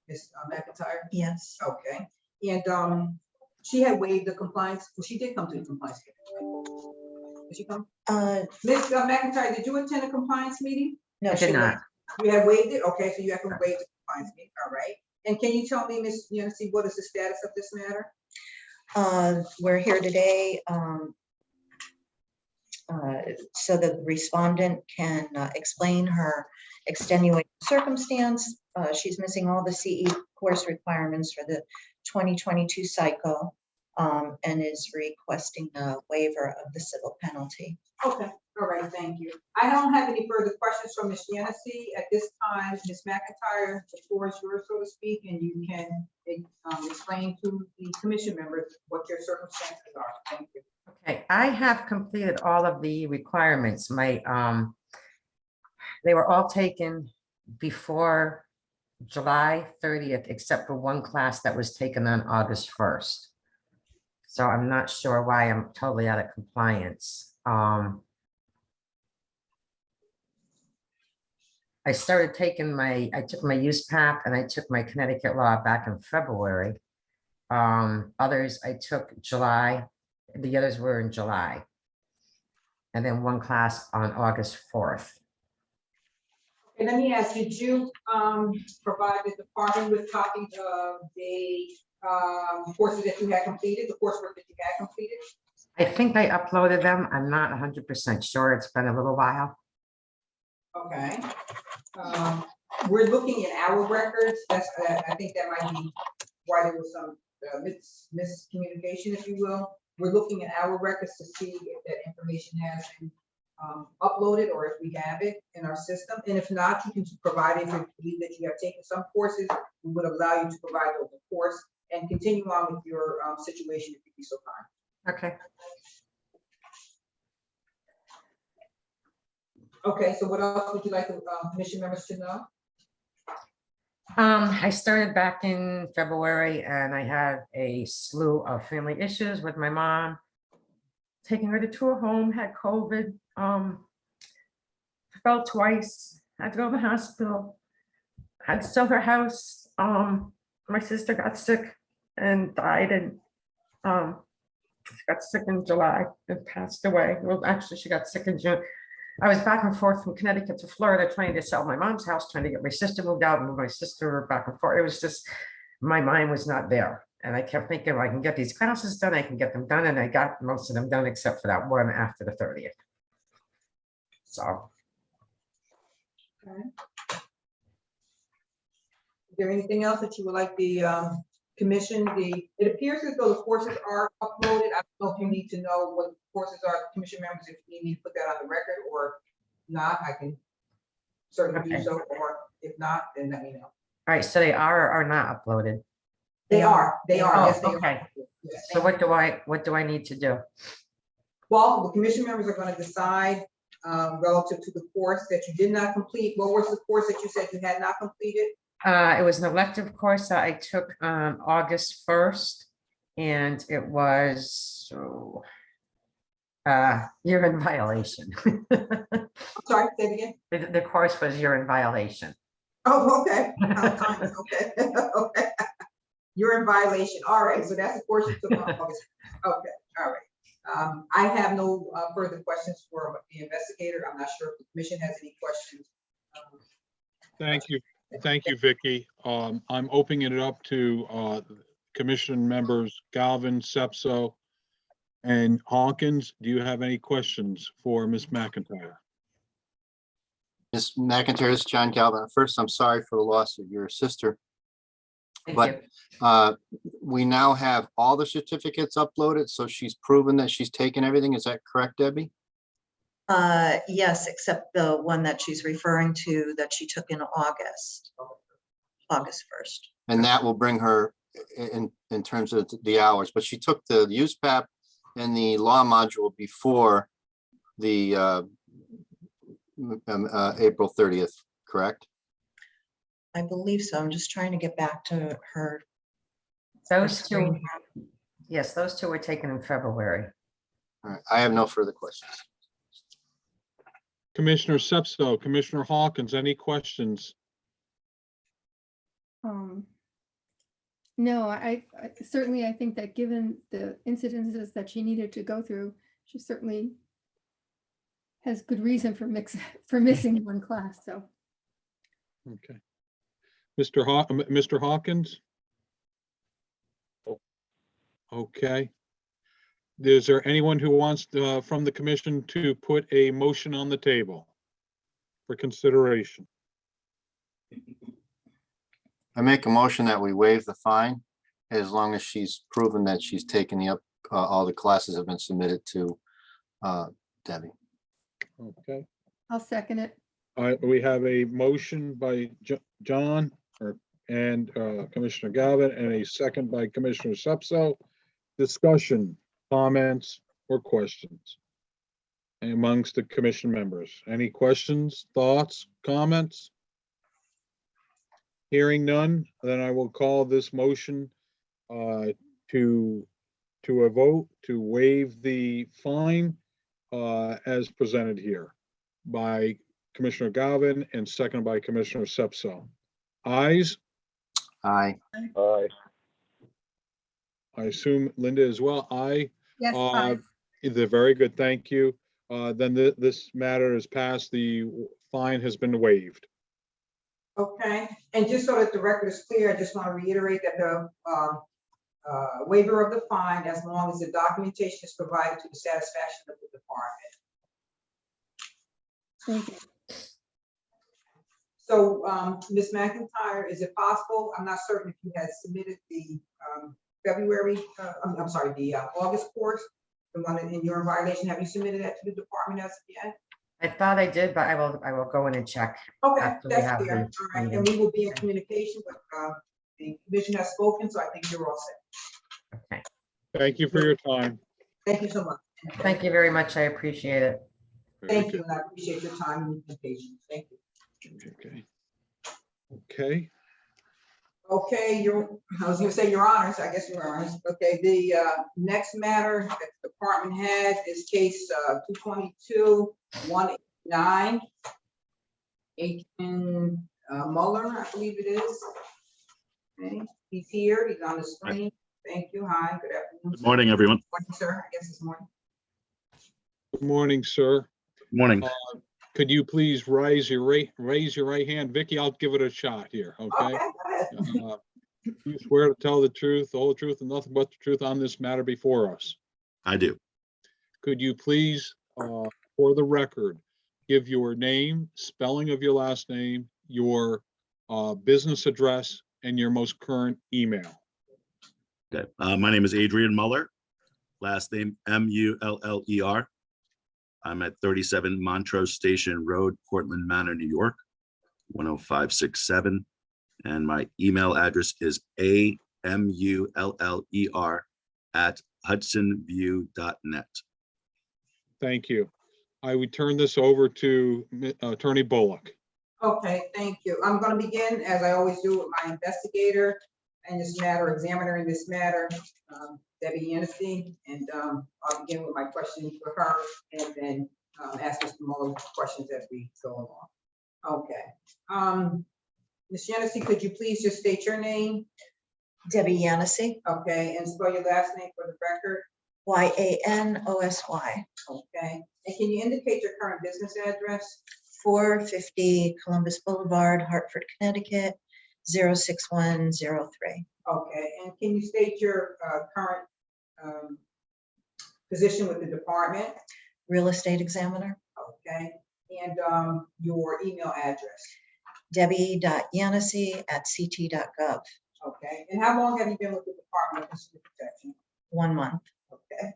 Ms. McIntyre? yes. Okay, and she had waived the compliance, well, she did come to the compliance. Hearing, right? Did she come? Ms. McIntyre, did you attend a compliance meeting? No, I she did not. You have waived it? Okay, so you have to waive the compliance meeting, all right. And can you tell me, Ms. Yancey, what is the status of this matter? We're here today so that the respondent can explain her extenuating circumstance. She's missing all the CE course requirements for the 2022 cycle and is requesting a waiver of the civil penalty. Okay, all right, thank you. I don't have any further questions from Ms. Yancey at this time. Ms. McIntyre, the floor is yours, so to speak, and you can explain to the commission members what your circumstances are. Thank you. Okay, I have completed all of the requirements. My, they were all taken before July 30th, except for one class that was taken on August 1st. So I'm not sure why I'm totally out of compliance. I started taking I took my USPAP and I took my Connecticut law back in February. Others I took July, the others were in July. And then one class on August 4th. And let me ask, did you provide the department with copies of the courses that you had completed, the coursework that you had completed? I think I uploaded them. I'm not 100% sure. It's been a little while. Okay. We're looking at our records. That's, I think that might be why there was some miscommunication, if you will. We're looking at our records to see if that information has been uploaded or if we have it in our system. And if not, you can provide it if you believe that you have taken some courses. We would allow you to provide those, of course, and continue on with your situation if you'd be so kind. Okay. Okay, so what else would you like the commission members to know? I started back in February and I had a slew of family issues with my mom. Taking her to tour home, had COVID, fell twice, had to go to the hospital, had to sell her house. My sister got sick and died, and she got sick in July and passed away. Well, actually, she got sick in June. I was back and forth from Connecticut to Florida trying to sell my mom's house, trying to get my sister moved out, and move my sister back and forth. It was just, my mind was not there. And I kept thinking, well, I can get these classes done, I can get them done. And I got most of them done except for that one after the 30th. So. Okay. Is there anything else that you would like the commission, it appears as though the courses are uploaded. I don't know if you need to know what courses are, commission members, if you need to put that on the record or not, I can certainly do so, or if not, then let me know. All right, so they are or are not uploaded? They are, Oh, yes, they okay. are. Yes. So what do I need to do? Well, the commission members are going to decide relative to the course that you did not complete. What was the course that you said you had not completed? It was an elective course that I took on August 1st, and it was, you're in violation. I'm sorry, say it again. The course was you're in violation. Oh, okay. Okay. Okay. You're in violation. All right. So that's the course you took on August. Okay. All right. I have no further questions for the investigator. I'm not sure if the commission has any questions. Thank you. Thank you, Vicky. I'm opening it up to commission members Galvin, Sepso, and Hawkins. Do you have any questions for Ms. McIntyre? Ms. McIntyre, this is John Galvin. First, I'm sorry for the loss of your sister. Thank you. We now have all the certificates uploaded, so she's proven that she's taken everything. Is that correct, Debbie? Yes, except the one that she's referring to that she took in August, August 1st. And that will bring her in terms of the hours, but she took the USPAP and the law module before the April 30th, correct? I believe so. I'm just trying to get back to her. Those two, screen. yes, those two were taken in February. All right, I have no further questions. Commissioner Sepso, Commissioner Hawkins, any questions? No, I certainly, I think that given the incidences that she needed to go through, she certainly has good reason for missing one class, so. Okay. Mr. Hawkins? Okay. Is there anyone who wants from the commission to put a motion on the table for consideration? I make a motion that we waive the fine as long as she's proven that she's taken all the classes have been submitted to Debbie. Okay. I'll second it. All right, we have a motion by John and Commissioner Galvin and a second by Commissioner Sepso. Discussion, comments, or questions amongst the commission members. Any questions, thoughts, comments? Hearing none, then I will call this motion to a vote to waive the fine as presented here by Commissioner Galvin and seconded by Commissioner Sepso. Ayes? Aye. Aye. I assume Linda as well. Aye. Yes, aye. They're very good. Thank you. Then this matter is passed. The fine has been waived. Okay, and just so that the record is clear, I just want to reiterate that the waiver of the fine, as long as the documentation is provided to the satisfaction of the department. Thank you. So, Ms. McIntyre, is it possible, I'm not certain if you had submitted the February, I'm sorry, the August course, the one in your violation, have you submitted that to the department as of yet? I thought I did, but I will go in and check. Okay, After we that's have clear. the All right, and we will be in communication, but the commission has spoken, so I think you're all set. Okay. Thank you for your time. Thank you so much. Thank you very much. I appreciate it. Very Thank good. you, and I appreciate your time and patience. Thank you. Okay. Okay. Okay, I was gonna say your honors, I guess your honors. Okay, the next matter that the department has is case 222-189. Aiken Muller, I believe it is. Okay, he's here, he's on the screen. Thank you, hi, good afternoon. Good morning, everyone. Morning, sir, I guess it's morning. Good morning, sir. Good morning. Could you please raise your right hand? Vicky, I'll give it a shot here, okay? Okay, go ahead. You swear to tell the truth, the whole truth, and nothing but the truth on this matter before us. I do. Could you please, for the record, give your name, spelling of your last name, your business address, and your most current email? Okay. My name is Adrian Muller. Last name Muller. I'm at 37 Montrose Station Road, Portland Manor, New York, 10567. And my email address is amuller@hudsonview.net. Thank you. I would turn this over to Attorney Bullock. Okay, thank you. I'm gonna begin, as I always do, with my investigator in this matter, examiner in this matter, Debbie Yancey, and I'll begin with my questions for her and then ask Mr. Muller questions as we go along. Okay. Ms. Yancey, could you please just state your name? Debbie Yancey, Okay, and spell your last name for the record? Yanosy, Okay, and can you indicate your current business address? 450 Columbus Boulevard, Hartford, Connecticut, 06103. Okay, and can you state your current position with the department? Real estate examiner, Okay, and your email address? debbie.yancey@ct.gov. Okay, and how long have you been with the Department of Consumer Protection? 1 month. Okay,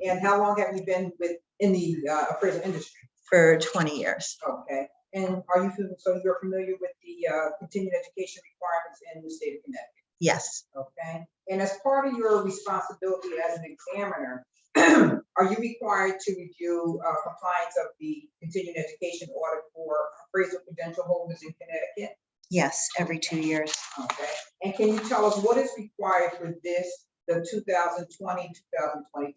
and how long have you been with in the appraisal industry. for 20 years. Okay, and are you, so you're familiar with the continuing education requirements in the state of Connecticut? Yes, Okay, and as part of your responsibility as an examiner, are you required to review compliance of the continuing education audit for appraisal credential holders in Connecticut? yes, every 2 years. Okay, and can you tell us what is required for this, the 2020-2022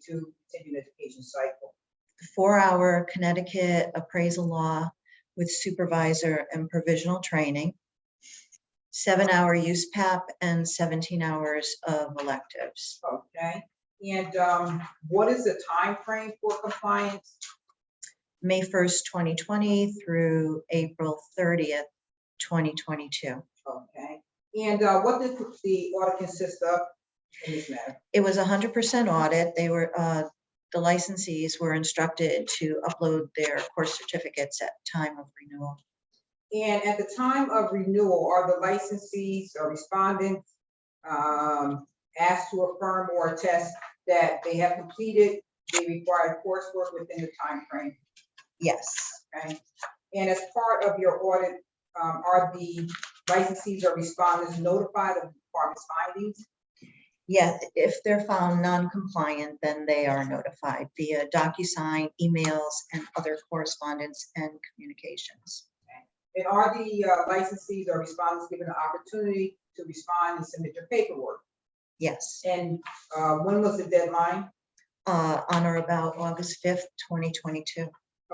continuing education cycle? 4-hour Connecticut appraisal law with supervisor and provisional training, 7-hour use PAP, and 17 hours of electives. Okay, and what is the time frame for compliance? May 1st, 2020 through April 30th, 2022. Okay, and what did the audit consist of in this matter? It was 100% audit. They were, the licensees were instructed to upload their course certificates at time of renewal. And at the time of renewal, are the licensees or respondents asked to affirm or attest that they have completed the required coursework within the time frame? Yes, Okay, and as part of your audit, are the licensees or respondents notified of the department's findings? yeah, if they're found non-compliant, then they are notified via DocuSign, emails, and other correspondence and communications. And are the licensees or respondents given an opportunity to respond and submit their paperwork? Yes, And when was the deadline? on or about August 5th, 2022.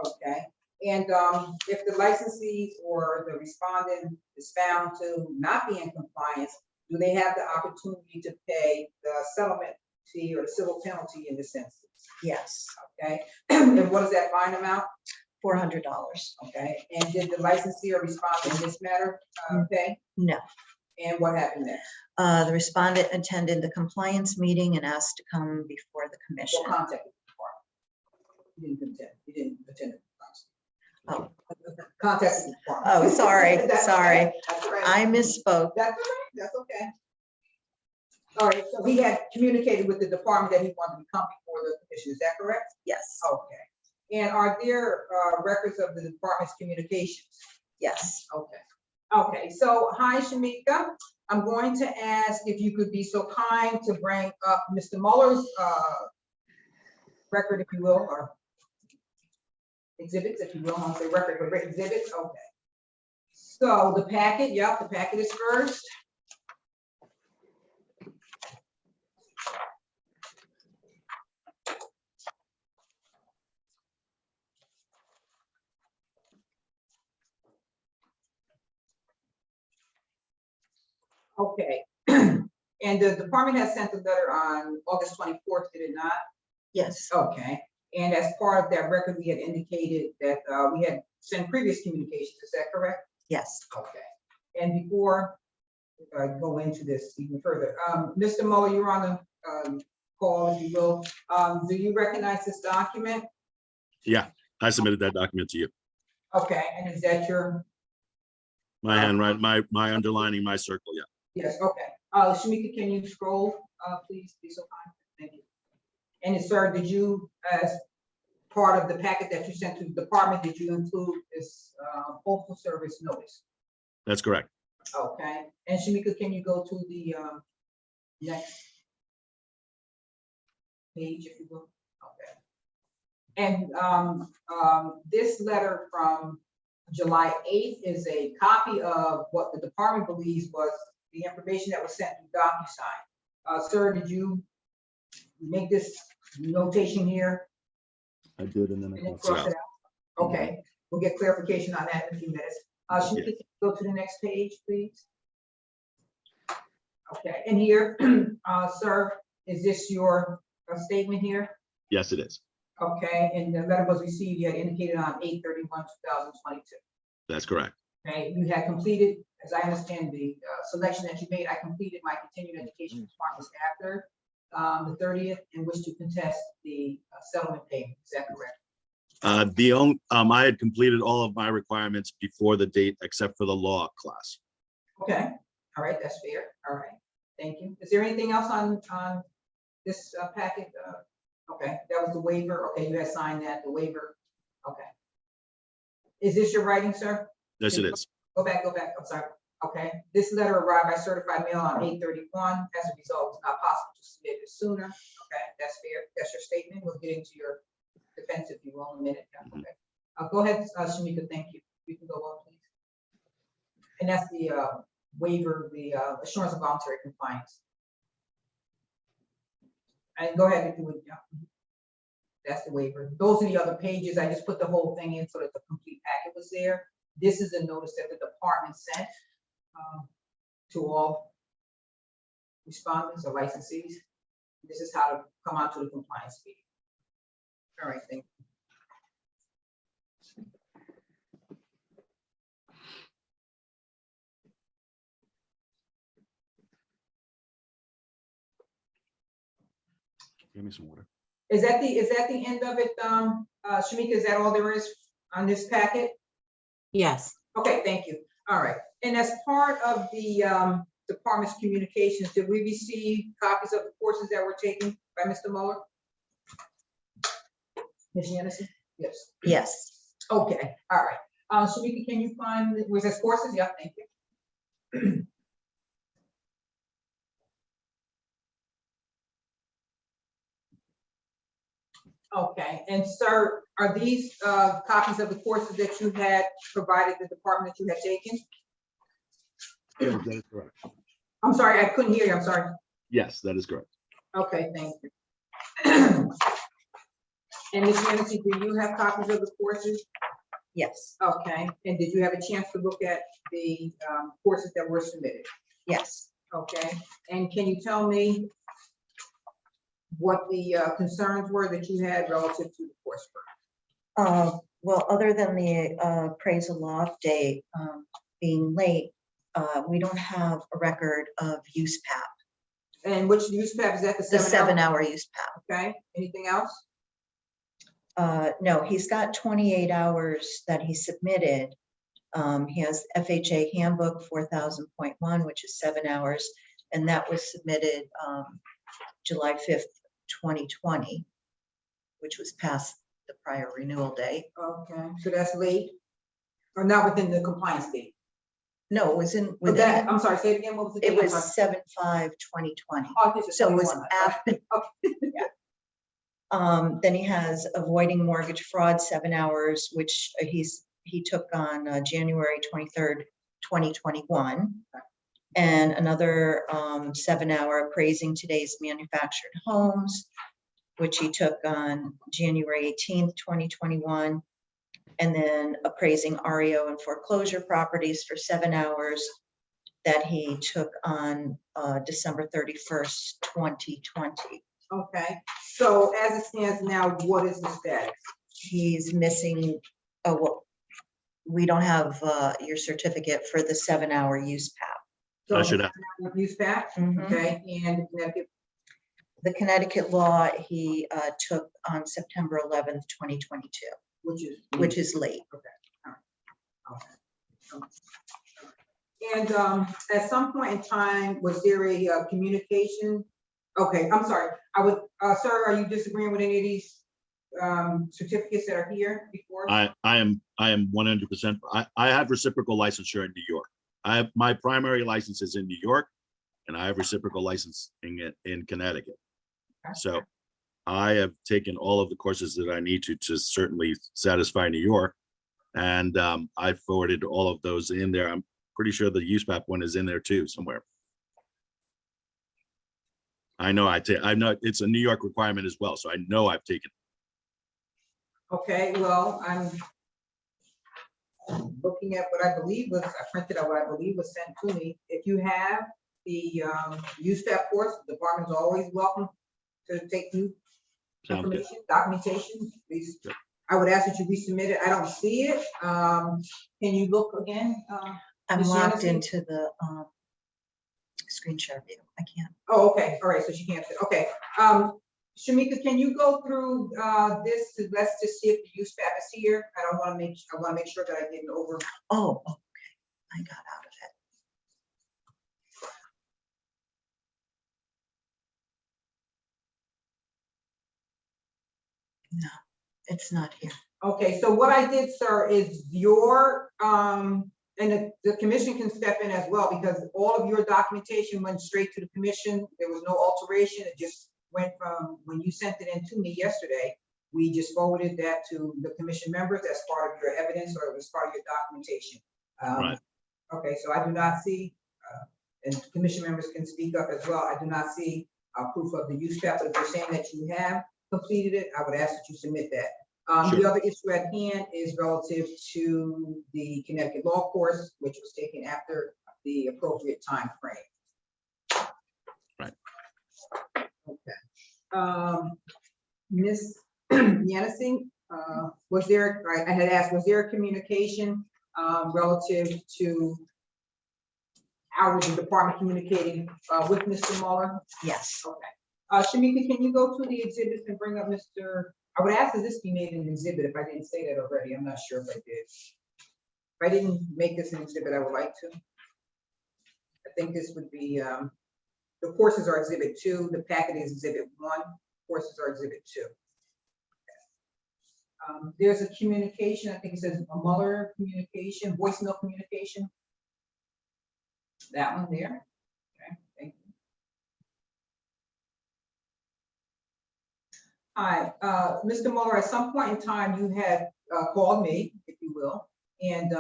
Okay, and if the licensees or the respondent is found to not be in compliance, do they have the opportunity to pay the settlement fee or the civil penalty in this instance? Yes, Okay, and what is that fine amount? $400. Okay, and did the licensee or respondent in this matter pay? No. And what happened next? The respondent attended the compliance meeting and asked to come before the commission. Or contacted the department? You didn't attend the Oh. contacted the department. Oh, sorry, That's sorry. okay. That's all right. I misspoke. That's all right, that's okay. All right, so he had communicated with the department that he wanted to come before the commission, is that correct? Yes, Okay. And are there records of the department's communications? yes. Okay. Okay, so hi, Shamika. I'm going to ask if you could be so kind to bring up Mr. Muller's record, if you will, or exhibits, if you will. I won't say record, but exhibits. Okay. So the packet, yep, the packet is first. Okay, and the department has sent a letter on August 24th, did it not? Yes, Okay, and as part of that record, we had indicated that we had sent previous communications, is that correct? yes. Okay, and before I go into this even further, Mr. Muller, you're on the call, if you will. Do you recognize this document? Yeah, I submitted that document to you. Okay, and is that your, My handwriting, my underlining, my circle, yeah. yes, okay. Shamika, can you scroll, please, be so kind? Thank you. And sir, did you, as part of the packet that you sent to the department, did you include this postal service notice? That's correct. Okay, and Shamika, can you go to the next page, if you will? Okay. And this letter from July 8th is a copy of what the department believes was the information that was sent to DocuSign. Sir, did you make this notation here? I did, and then And I then crossed it cross out. it out? Okay, we'll get clarification on that in a few minutes. Shamika, can you go to the next page, please? Okay, and here, sir, is this your statement here? Yes, it is. Okay, and the letter was received, you had indicated on 8/31/2022. That's correct. Okay, you had completed, as I understand the selection that you made, I completed my continuing education requirements after the 30th, in which to contest the settlement payment. Is that correct? I had completed all of my requirements before the date, except for the law class. Okay, all right, that's fair. All right, thank you. Is there anything else on this packet, Okay, that was the waiver. Okay, you had signed that, the waiver. Okay. Is this your writing, sir? Yes, it is. Go back, I'm sorry. Okay, this letter arrived by certified mail on 8/31. As a result, it's not possible to submit it sooner. Okay, that's fair. That's your statement. We'll get into your defense if you will in a minute. Yeah, okay. Go ahead, Shamika, thank you. You can go on, please. And that's the waiver, the assurance of voluntary compliance. And go ahead if you would. Yeah. That's the waiver. Those are the other pages. I just put the whole thing in so that the complete packet was there. This is a notice that the department sent to all respondents or licensees. This is how to come onto the compliance fee. All right, thank you. Give me some water. Is that the end of it, Shamika? Is that all there is on this packet? Yes. Okay, thank you. All right. And as part of the department's communications, did we receive copies of the courses that were taken by Mr. Mueller? Ms. Anderson? Yes. Yes. Okay, all right. Shamika, can you find, was this courses? Yeah, thank you. Okay, and sir, are these copies of the courses that you had provided the department that you had taken? Yes, that is correct. I'm sorry, I couldn't hear you, I'm sorry. Yes, that is correct. Okay, thank you. And Ms. Hennessy, do you have copies of the courses? Yes. Okay, and did you have a chance to look at the courses that were submitted? Yes. Okay, and can you tell me what the concerns were that you had relative to the coursework? Well, other than the appraisal off date being late, we don't have a record of use PAP, And which use PAP is that? the 7-hour use PAP. Okay, anything else? No, he's got 28 hours that he submitted. He has FHA handbook 4000.1, which is 7 hours, and that was submitted July 5th, 2020, which was past the prior renewal date. Okay, so that's late, or not within the compliance date? No, it was in, Oh, that, I'm sorry, say it again, what was the date? it I'm was sorry. 7/5/2020. Oh, this is So it was 21. after. Then he has avoiding mortgage fraud 7 hours, which he took on January 23rd, 2021. And another 7-hour appraising today's manufactured homes, which he took on January 18th, 2021. And then appraising REO and foreclosure properties for 7 hours that he took on December 31st, 2020. Okay, so as it stands now, what is the status? He's missing, oh, well, we don't have your certificate for the 7-hour use PAP. So I should have. use PAP, Mhm. okay, and Connecticut, The Connecticut law, he took on September 11th, 2022, which is late. And at some point in time, was there a communication? Okay, I'm sorry, I would, sir, are you disagreeing with any of these certificates that are here before? I am 100%. I have reciprocal licensure in New York. My primary license is in New York, and I have reciprocal licensing in Connecticut. So I have taken all of the courses that I need to certainly satisfy New York. And I forwarded all of those in there. I'm pretty sure the USPAP one is in there too somewhere. I know I know it's a New York requirement as well, so I know I've taken. Okay, well, I'm looking at what I believe was, I printed out what I believe was sent to me. If you have the USPAP course, the department's always welcome to take new Sounds good. information, documentation. Please, I would ask that you resubmit it. I don't see it. Can you look again? I'm Ms. locked Yancey? into the screen share view. I can't. Oh, okay, all right, so she can't, okay. Shamika, can you go through this, let's just see if the use PAP is here. I want to make sure that I didn't over. Oh, okay. I got out of it. It's not here. Okay, so what I did, sir, is your, and the commission can step in as well, because all of your documentation went straight to the commission. There was no alteration. It just went from, when you sent it in to me yesterday, we just forwarded that to the commission members as part of your evidence or as part of your documentation. Right. Okay, so I do not see, and commission members can speak up as well. I do not see proof of the use chapter. If you're saying that you have completed it, I would ask that you submit that. The Sure. other issue at hand is relative to the Connecticut law course, which was taken after the appropriate time frame. Right. Okay. Ms. Yancey, was there, I had asked, was there a communication relative to how was the department communicating with Mr. Mueller? Yes. Okay. Shamika, can you go through the exhibits and bring up Mr. I would ask that this be made an exhibit if I didn't say that already. I'm not sure if I did. If I didn't make this an exhibit, I would like to. I think this would be, the courses are exhibit 2, the packet is exhibit 1, courses are exhibit 2. There's a communication, I think it says a Mueller communication, voicemail communication. That one there. Okay, thank you. Hi, Mr. Mueller, at some point in time, you had called me, if you will, and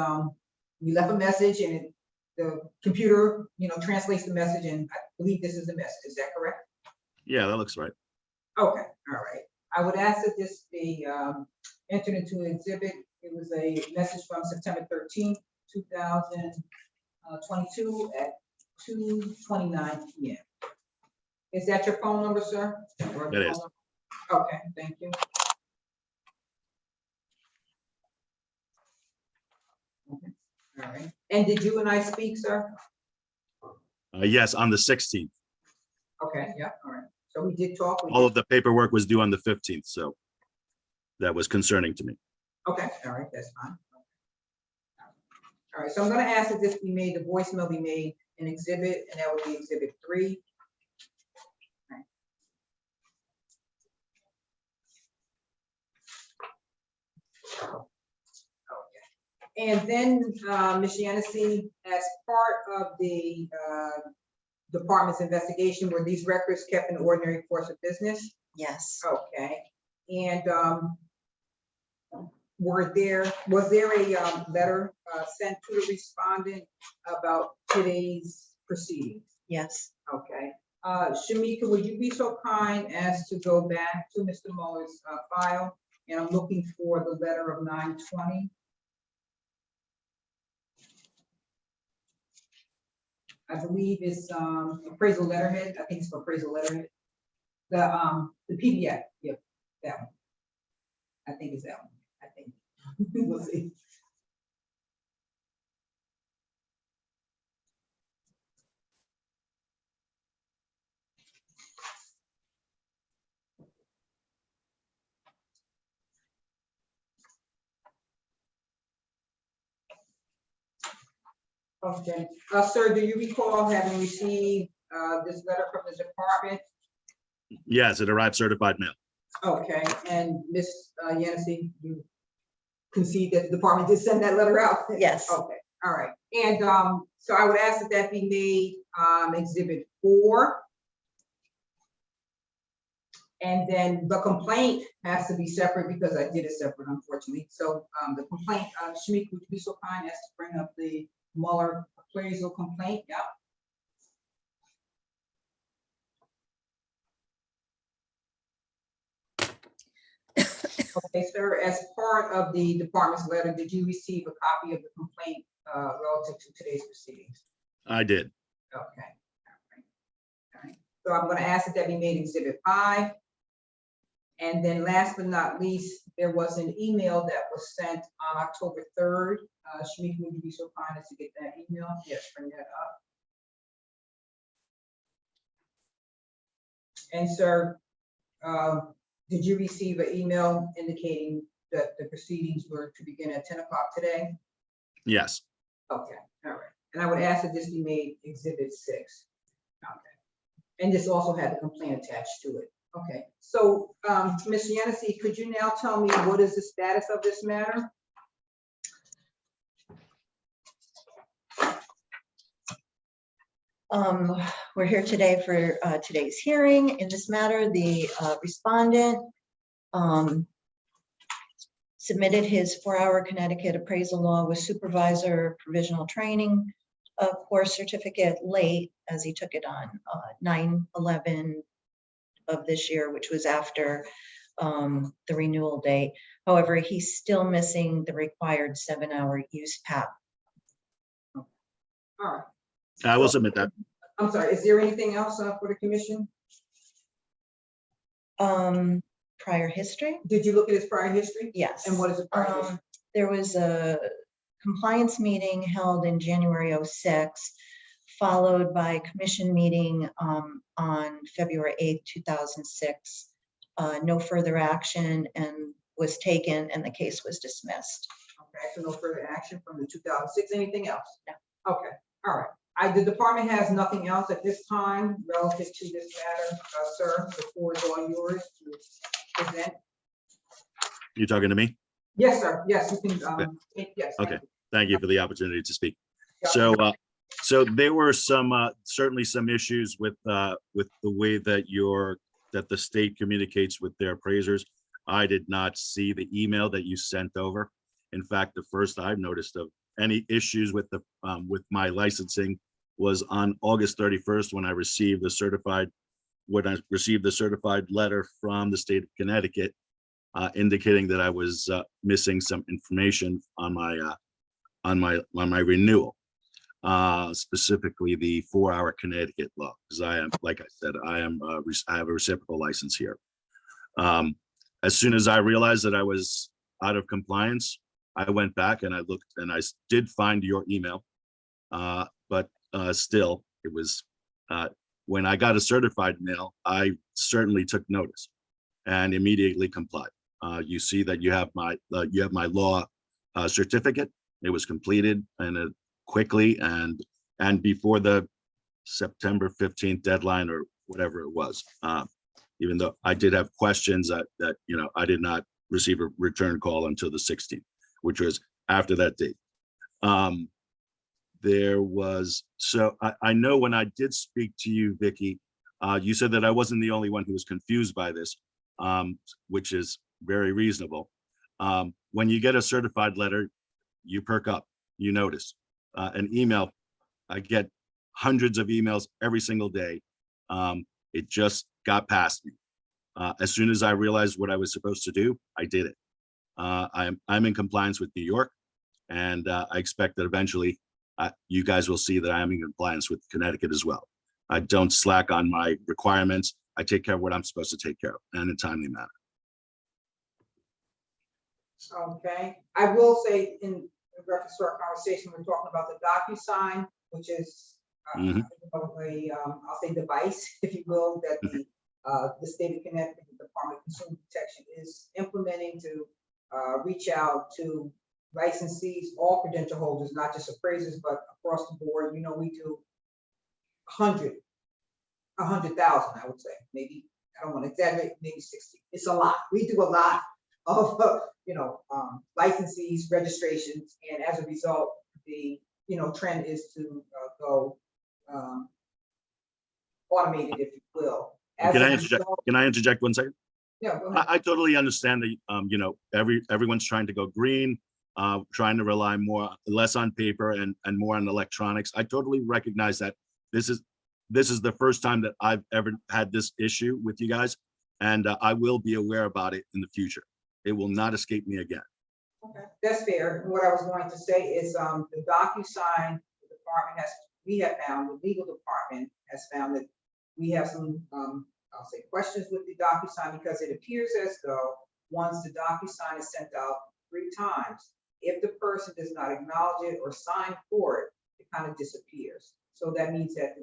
you left a message and the computer, translates the message, and I believe this is the message. Is that correct? Yeah, that looks right. Okay, all right. I would ask that this be entered into an exhibit. It was a message from September 13th, 2022 at 2:29 p.m. Is that your phone number, sir? Or the It phone is. number? Okay, thank you. Okay, all right. And did you and I speak, sir? Yes, on the 16th. Okay, yeah, all right. So we did talk. All of the paperwork was due on the 15th, so that was concerning to me. Okay, all right, that's fine. All right, so I'm gonna ask that this be made, the voicemail be made an exhibit, and that would be exhibit 3. And then, Ms. Yancey, as part of the department's investigation, were these records kept in the ordinary course of business? Yes. Okay. And was there a letter sent to the respondent about today's proceedings? Yes. Okay. Shamika, would you be so kind as to go back to Mr. Mueller's file? And I'm looking for the letter of 9/20. I believe it's appraisal letterhead. I think it's for appraisal letterhead. The PDF, yep, that one. I think it's that one. I think. We'll see. Okay, sir, do you recall having received this letter from the department? Yes, it arrived certified mail. Okay, and Ms. Yancey, you concede that the department did send that letter out? Yes. Okay, all right. And so I would ask that that be made exhibit 4. And then the complaint has to be separate because I did it separate, unfortunately. So the complaint, Shamika, would you be so kind as to bring up the Mueller appraisal complaint? Yeah. Okay, sir, as part of the department's letter, did you receive a copy of the complaint relative to today's proceedings? I did. Okay. All right. So I'm going to ask that that be made exhibit 5. And then last but not least, there was an email that was sent on October 3rd. Shamika, would you be so kind as to get that email? Yes, bring that up. And sir, did you receive an email indicating that the proceedings were to begin at 10 o'clock today? Yes. Okay, all right. And I would ask that this be made exhibit 6. Okay. And this also had the complaint attached to it. Okay, so, Ms. Yancey, could you now tell me what is the status of this matter? We're here today for today's hearing. In this matter, the respondent submitted his 4-hour Connecticut appraisal law with supervisor provisional training course certificate late, as he took it on 9/11 of this year, which was after the renewal date. However, he's still missing the required 7-hour use PAP. All right, I will submit that. I'm sorry, is there anything else for the commission? Prior history? Did you look at his prior history? Yes. And what is the prior history? There was a compliance meeting held in January '06, followed by a commission meeting on February 8th, 2006. No further action and was taken, and the case was dismissed. Okay, so no further action from the 2006, anything else? No. Okay, all right. The department has nothing else at this time relative to this matter, sir. The floor is all yours to present. You talking to me? Yes, sir. Yes, you can, yes. thank Okay. you. Thank you for the opportunity to speak. Yeah. So there were some, certainly some issues with the way that that the state communicates with their appraisers. I did not see the email that you sent over. In fact, the first I've noticed of any issues with my licensing was on August 31st when I received the certified letter from the state of Connecticut indicating that I was missing some information on my renewal, specifically the 4-hour Connecticut law, because I am, like I said, I have a reciprocal license here. As soon as I realized that I was out of compliance, I went back and I looked and I did find your email, but still it was, when I got a certified mail, I certainly took notice and immediately complied. You see that you have my law certificate. It was completed and quickly and before the September 15th deadline or whatever it was. Even though I did have questions that I did not receive a return call until the 16th, which was after that date. I know when I did speak to you, Vicky, you said that I wasn't the only one who was confused by this, which is very reasonable. When you get a certified letter, you perk up, you notice. An email, I get hundreds of emails every single day. It just got past me. As soon as I realized what I was supposed to do, I did it. I'm in compliance with New York, and I expect that eventually you guys will see that I am in compliance with Connecticut as well. I don't slack on my requirements. I take care of what I'm supposed to take care of and in a timely manner. Okay, I will say in reference to our conversation, we're talking about the DocuSign, which is I'll say device, if you will, that the state of Connecticut Department of Consumer Protection is implementing to reach out to licensees, all credential holders, not just appraisers, but across the board. We do 100,000, I would say, maybe, I don't want to exaggerate, maybe 60. It's a lot. We do a lot of, licensees, registrations, and as a result, the, trend is to go automated, if you will. Can I interject 1 second? Yeah, go ahead. I totally understand that, everyone's trying to go green, trying to rely less on paper and more on electronics. I totally recognize that this is the first time that I've ever had this issue with you guys, and I will be aware about it in the future. It will not escape me again. Okay, that's fair. What I was going to say is the DocuSign, the department we have found, the legal department has found that we have some, I'll say, questions with the DocuSign, because it appears as though once the DocuSign is sent out 3 times, if the person does not acknowledge it or sign for it, it kind of disappears. So that means that,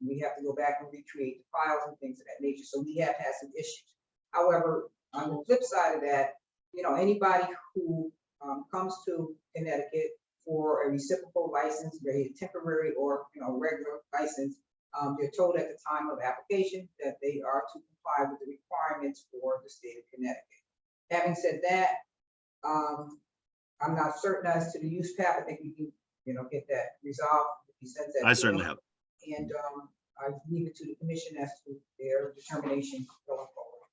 we have to go back and recreate the files and things of that nature. So we have had some issues. However, on the flip side of that, anybody who comes to Connecticut for a reciprocal license, a temporary or regular license, They're told at the time of application that they are to comply with the requirements for the state of Connecticut. Having said that, I'm not certain as to the use path. I think we can, get that resolved. If he sends that I to certainly us. have. And I leave it to the commission as to their determination going forward.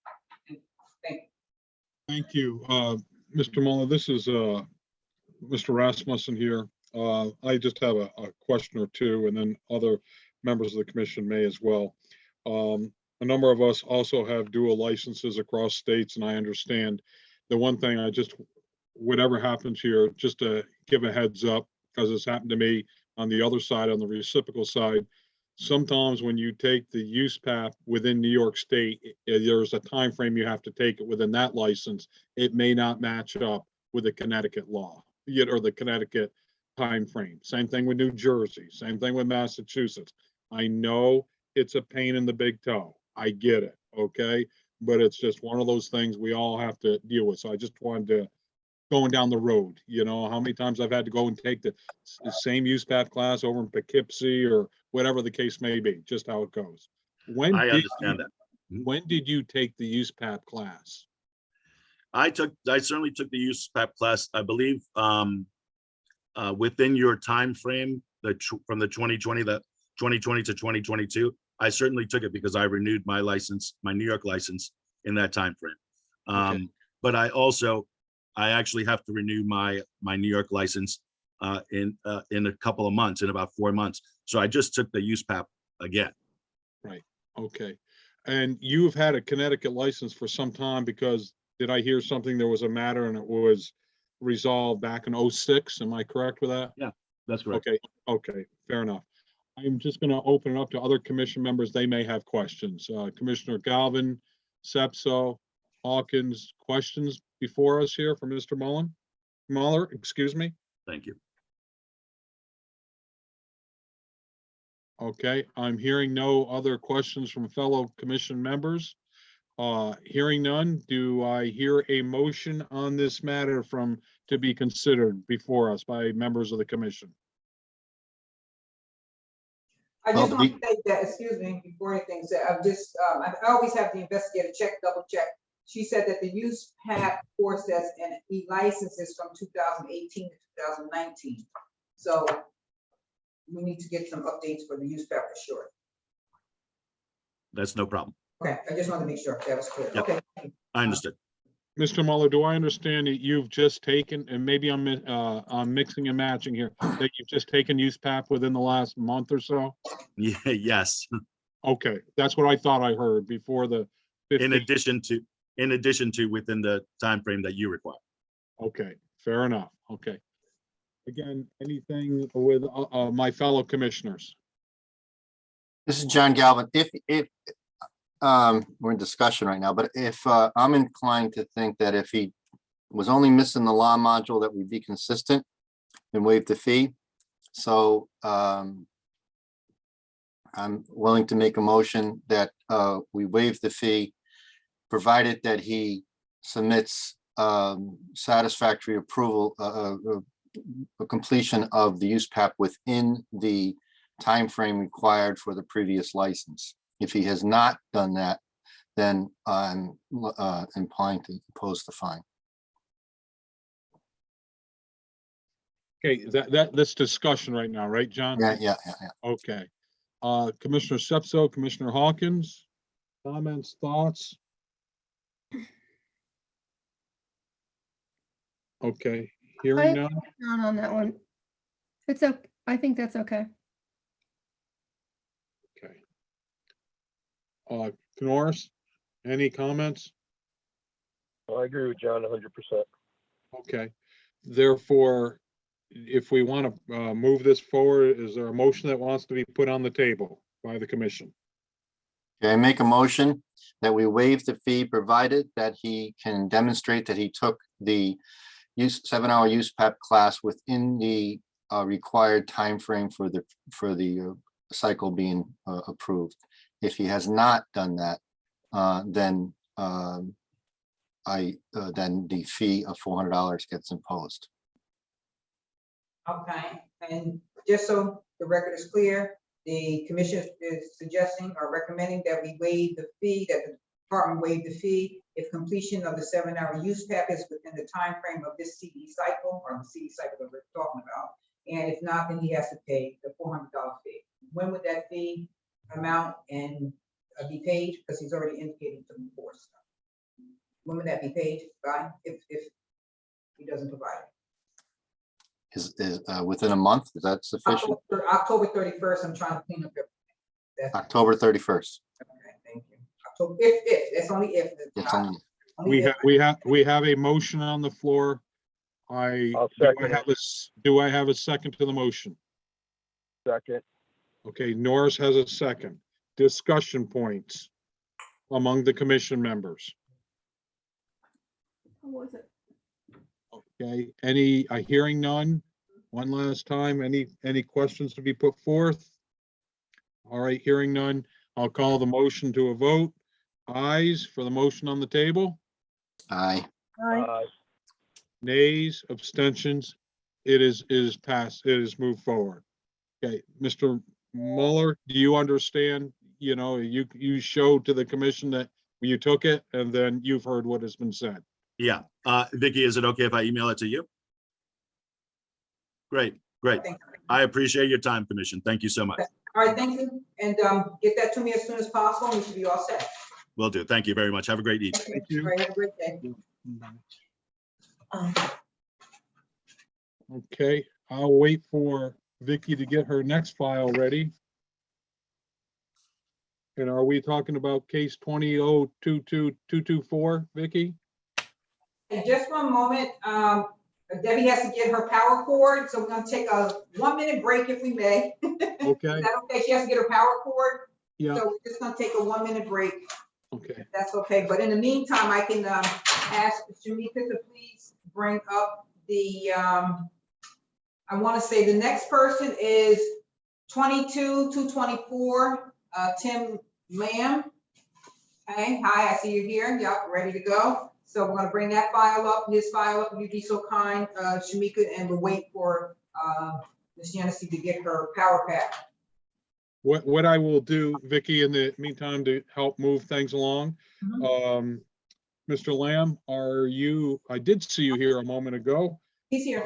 And thank you. Thank you, Mr. Muller. This is Mr. Rasmussen here. I just have a question or two, and then other members of the commission may as well. A number of us also have dual licenses across states, and I understand the one thing whatever happens here, just to give a heads up, because it's happened to me on the other side, on the reciprocal side. Sometimes when you take the use path within New York State, there's a time frame you have to take it within that license. It may not match up with the Connecticut law, or the Connecticut time frame. Same thing with New Jersey, same thing with Massachusetts. I know it's a pain in the big toe. I get it, okay? But it's just one of those things we all have to deal with. So I just wanted to, going down the road, how many times I've had to go and take the same use path class over in Poughkeepsie or whatever the case may be, just how it goes. I understand that. When did you take the use path class? I certainly took the use path class, I believe, within your time frame, from the 2020 to 2022. I certainly took it because I renewed my license, my New York license, in that time frame. Okay. But I actually have to renew my New York license in a couple of months, in about 4 months. So I just took the use path again. Right. Okay. And you've had a Connecticut license for some time, because did I hear something? There was a matter and it was resolved back in 2006. Am I correct with that? Yeah, that's correct. Okay. Okay. Fair enough. I'm just going to open it up to other commission members. They may have questions. Commissioner Galvin, Sepso, Hawkins, questions before us here from Mr. Muller, excuse me. Thank you. Okay, I'm hearing no other questions from fellow commission members. Hearing none, do I hear a motion on this matter to be considered before us by members of the commission? I just want to say that, excuse me, before anything said, I always have the investigator double check. She said that the use path course that's an e-license is from 2018 to 2019. So we need to get some updates for the use path for sure. That's no problem. Okay, I just wanted to make sure that was clear. Yep. Okay. I understood. Mr. Muller, do I understand that you've just taken, and maybe I'm mixing and matching here, that you've just taken use path within the last month or so? Yeah, yes. Okay, that's what I thought I heard before the 15th. In addition to within the time frame that you require. Okay, fair enough. Okay. Again, anything with my fellow commissioners? This is John Galvin. If we're in discussion right now, but if I'm inclined to think that if he was only missing the law module, that we'd be consistent and waive the fee. So I'm willing to make a motion that we waive the fee, provided that he submits satisfactory approval, a completion of the use path within the time frame required for the previous license. If he has not done that, then I'm inclined to impose the fine. Okay, that's discussion right now, right, John? Yeah. Okay. Commissioner Sepso, Commissioner Hawkins, comments, thoughts? Okay, hearing none. Not on that one. It's okay. I think that's okay. Okay. Norris, any comments? I agree with John 100%. Okay. Therefore, if we want to move this forward, is there a motion that wants to be put on the table by the commission? Okay, I make a motion that we waive the fee, provided that he can demonstrate that he took the 7-hour use path class within the required time frame for the cycle being approved. If he has not done that, then the fee of $400 gets imposed. Okay, and just so the record is clear, The commission is suggesting or recommending that we waive the fee, that the department waive the fee if completion of the 7-hour use pack is within the time frame of this CE cycle or the CE cycle that we're talking about. And if not, then he has to pay the $400 fee. When would that fee amount and be paid? Because he's already indicated to move forward. When would that be paid by if he doesn't provide it? Is within a month, is that sufficient? October 31st, I'm trying to clean up everything. That's October 31st. okay, thank you. October, if, that's only if. It's only- We have a motion on the floor. I'll Do I second have a do I have a second to the motion? Second. Okay, Norris has a second. Discussion points among the commission members. How was it? Okay, hearing none? One last time, any questions to be put forth? All right, hearing none, I'll call the motion to a vote. Ayes for the motion on the table, Aye. nays, abstentions. It is passed, it is moved forward. Okay, Mr. Mueller, do you understand? You know, you showed to the commission that you took it and then you've heard what has been said. Yeah. Vicky, is it okay if I email it to you? Great. I appreciate your time, Commission. Thank you so much. All right, thank you. And get that to me as soon as possible. We should be all set. Will do. Thank you very much. Have a great evening. Thank you. All right, have a great day. Okay, I'll wait for Vicky to get her next file ready. And are we talking about case 20-022-224, Vicky? And just one moment, Debbie has to get her power cord, so we're gonna take a 1-minute break if we may. Okay, Is that okay? She has to get her power cord, yeah, so we're just gonna take a 1-minute break. okay. If that's okay, but in the meantime, I can ask Shamika to please bring up the, I wanna say the next person is 22-224, Tim Lamb. Okay, hi, I see you here. Yep, ready to go. So we're gonna bring that file up, his file up, if you'd be so kind, Shamika, and we'll wait for Ms. Yancey to get her power pack. What I will do, Vicky, in the meantime, to help move things along, Mr. Lamb, I did see you here a moment ago. He's here.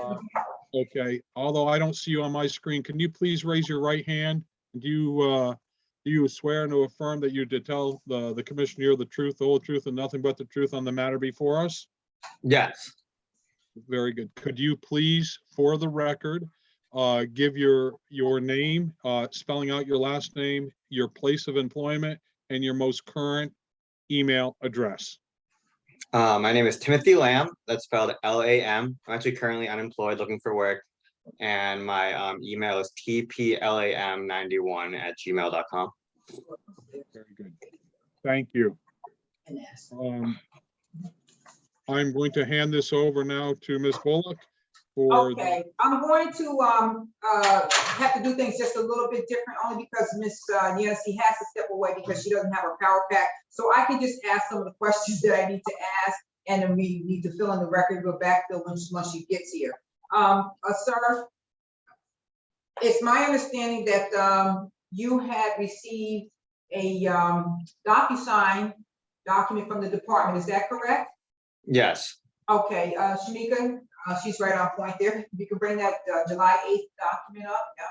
Okay, although I don't see you on my screen, can you please raise your right hand? Do you swear and to affirm that you did tell the commission here the truth, the whole truth, and nothing but the truth on the matter before us? Yes. Very good. Could you please, for the record, give your name, spelling out your last name, your place of employment, and your most current email address? My name is Timothy Lamb. That's spelled Lam. I'm actually currently unemployed, looking for work. And my email is tplam91@gmail.com. Very good. Thank you. I'm going to hand this over now to Ms. Bullock for. Okay, I'm going to have to do things just a little bit different, only because Ms. Yancey has to step away because she doesn't have her power pack. So I can just ask some of the questions that I need to ask, and then we need to fill in the record, go backfill once she gets here. Sir, it's my understanding that you had received a DocuSign document from the department. Is that correct? Yes. Okay, Shamika, she's right on point there. You can bring that July 8th document up. Yeah.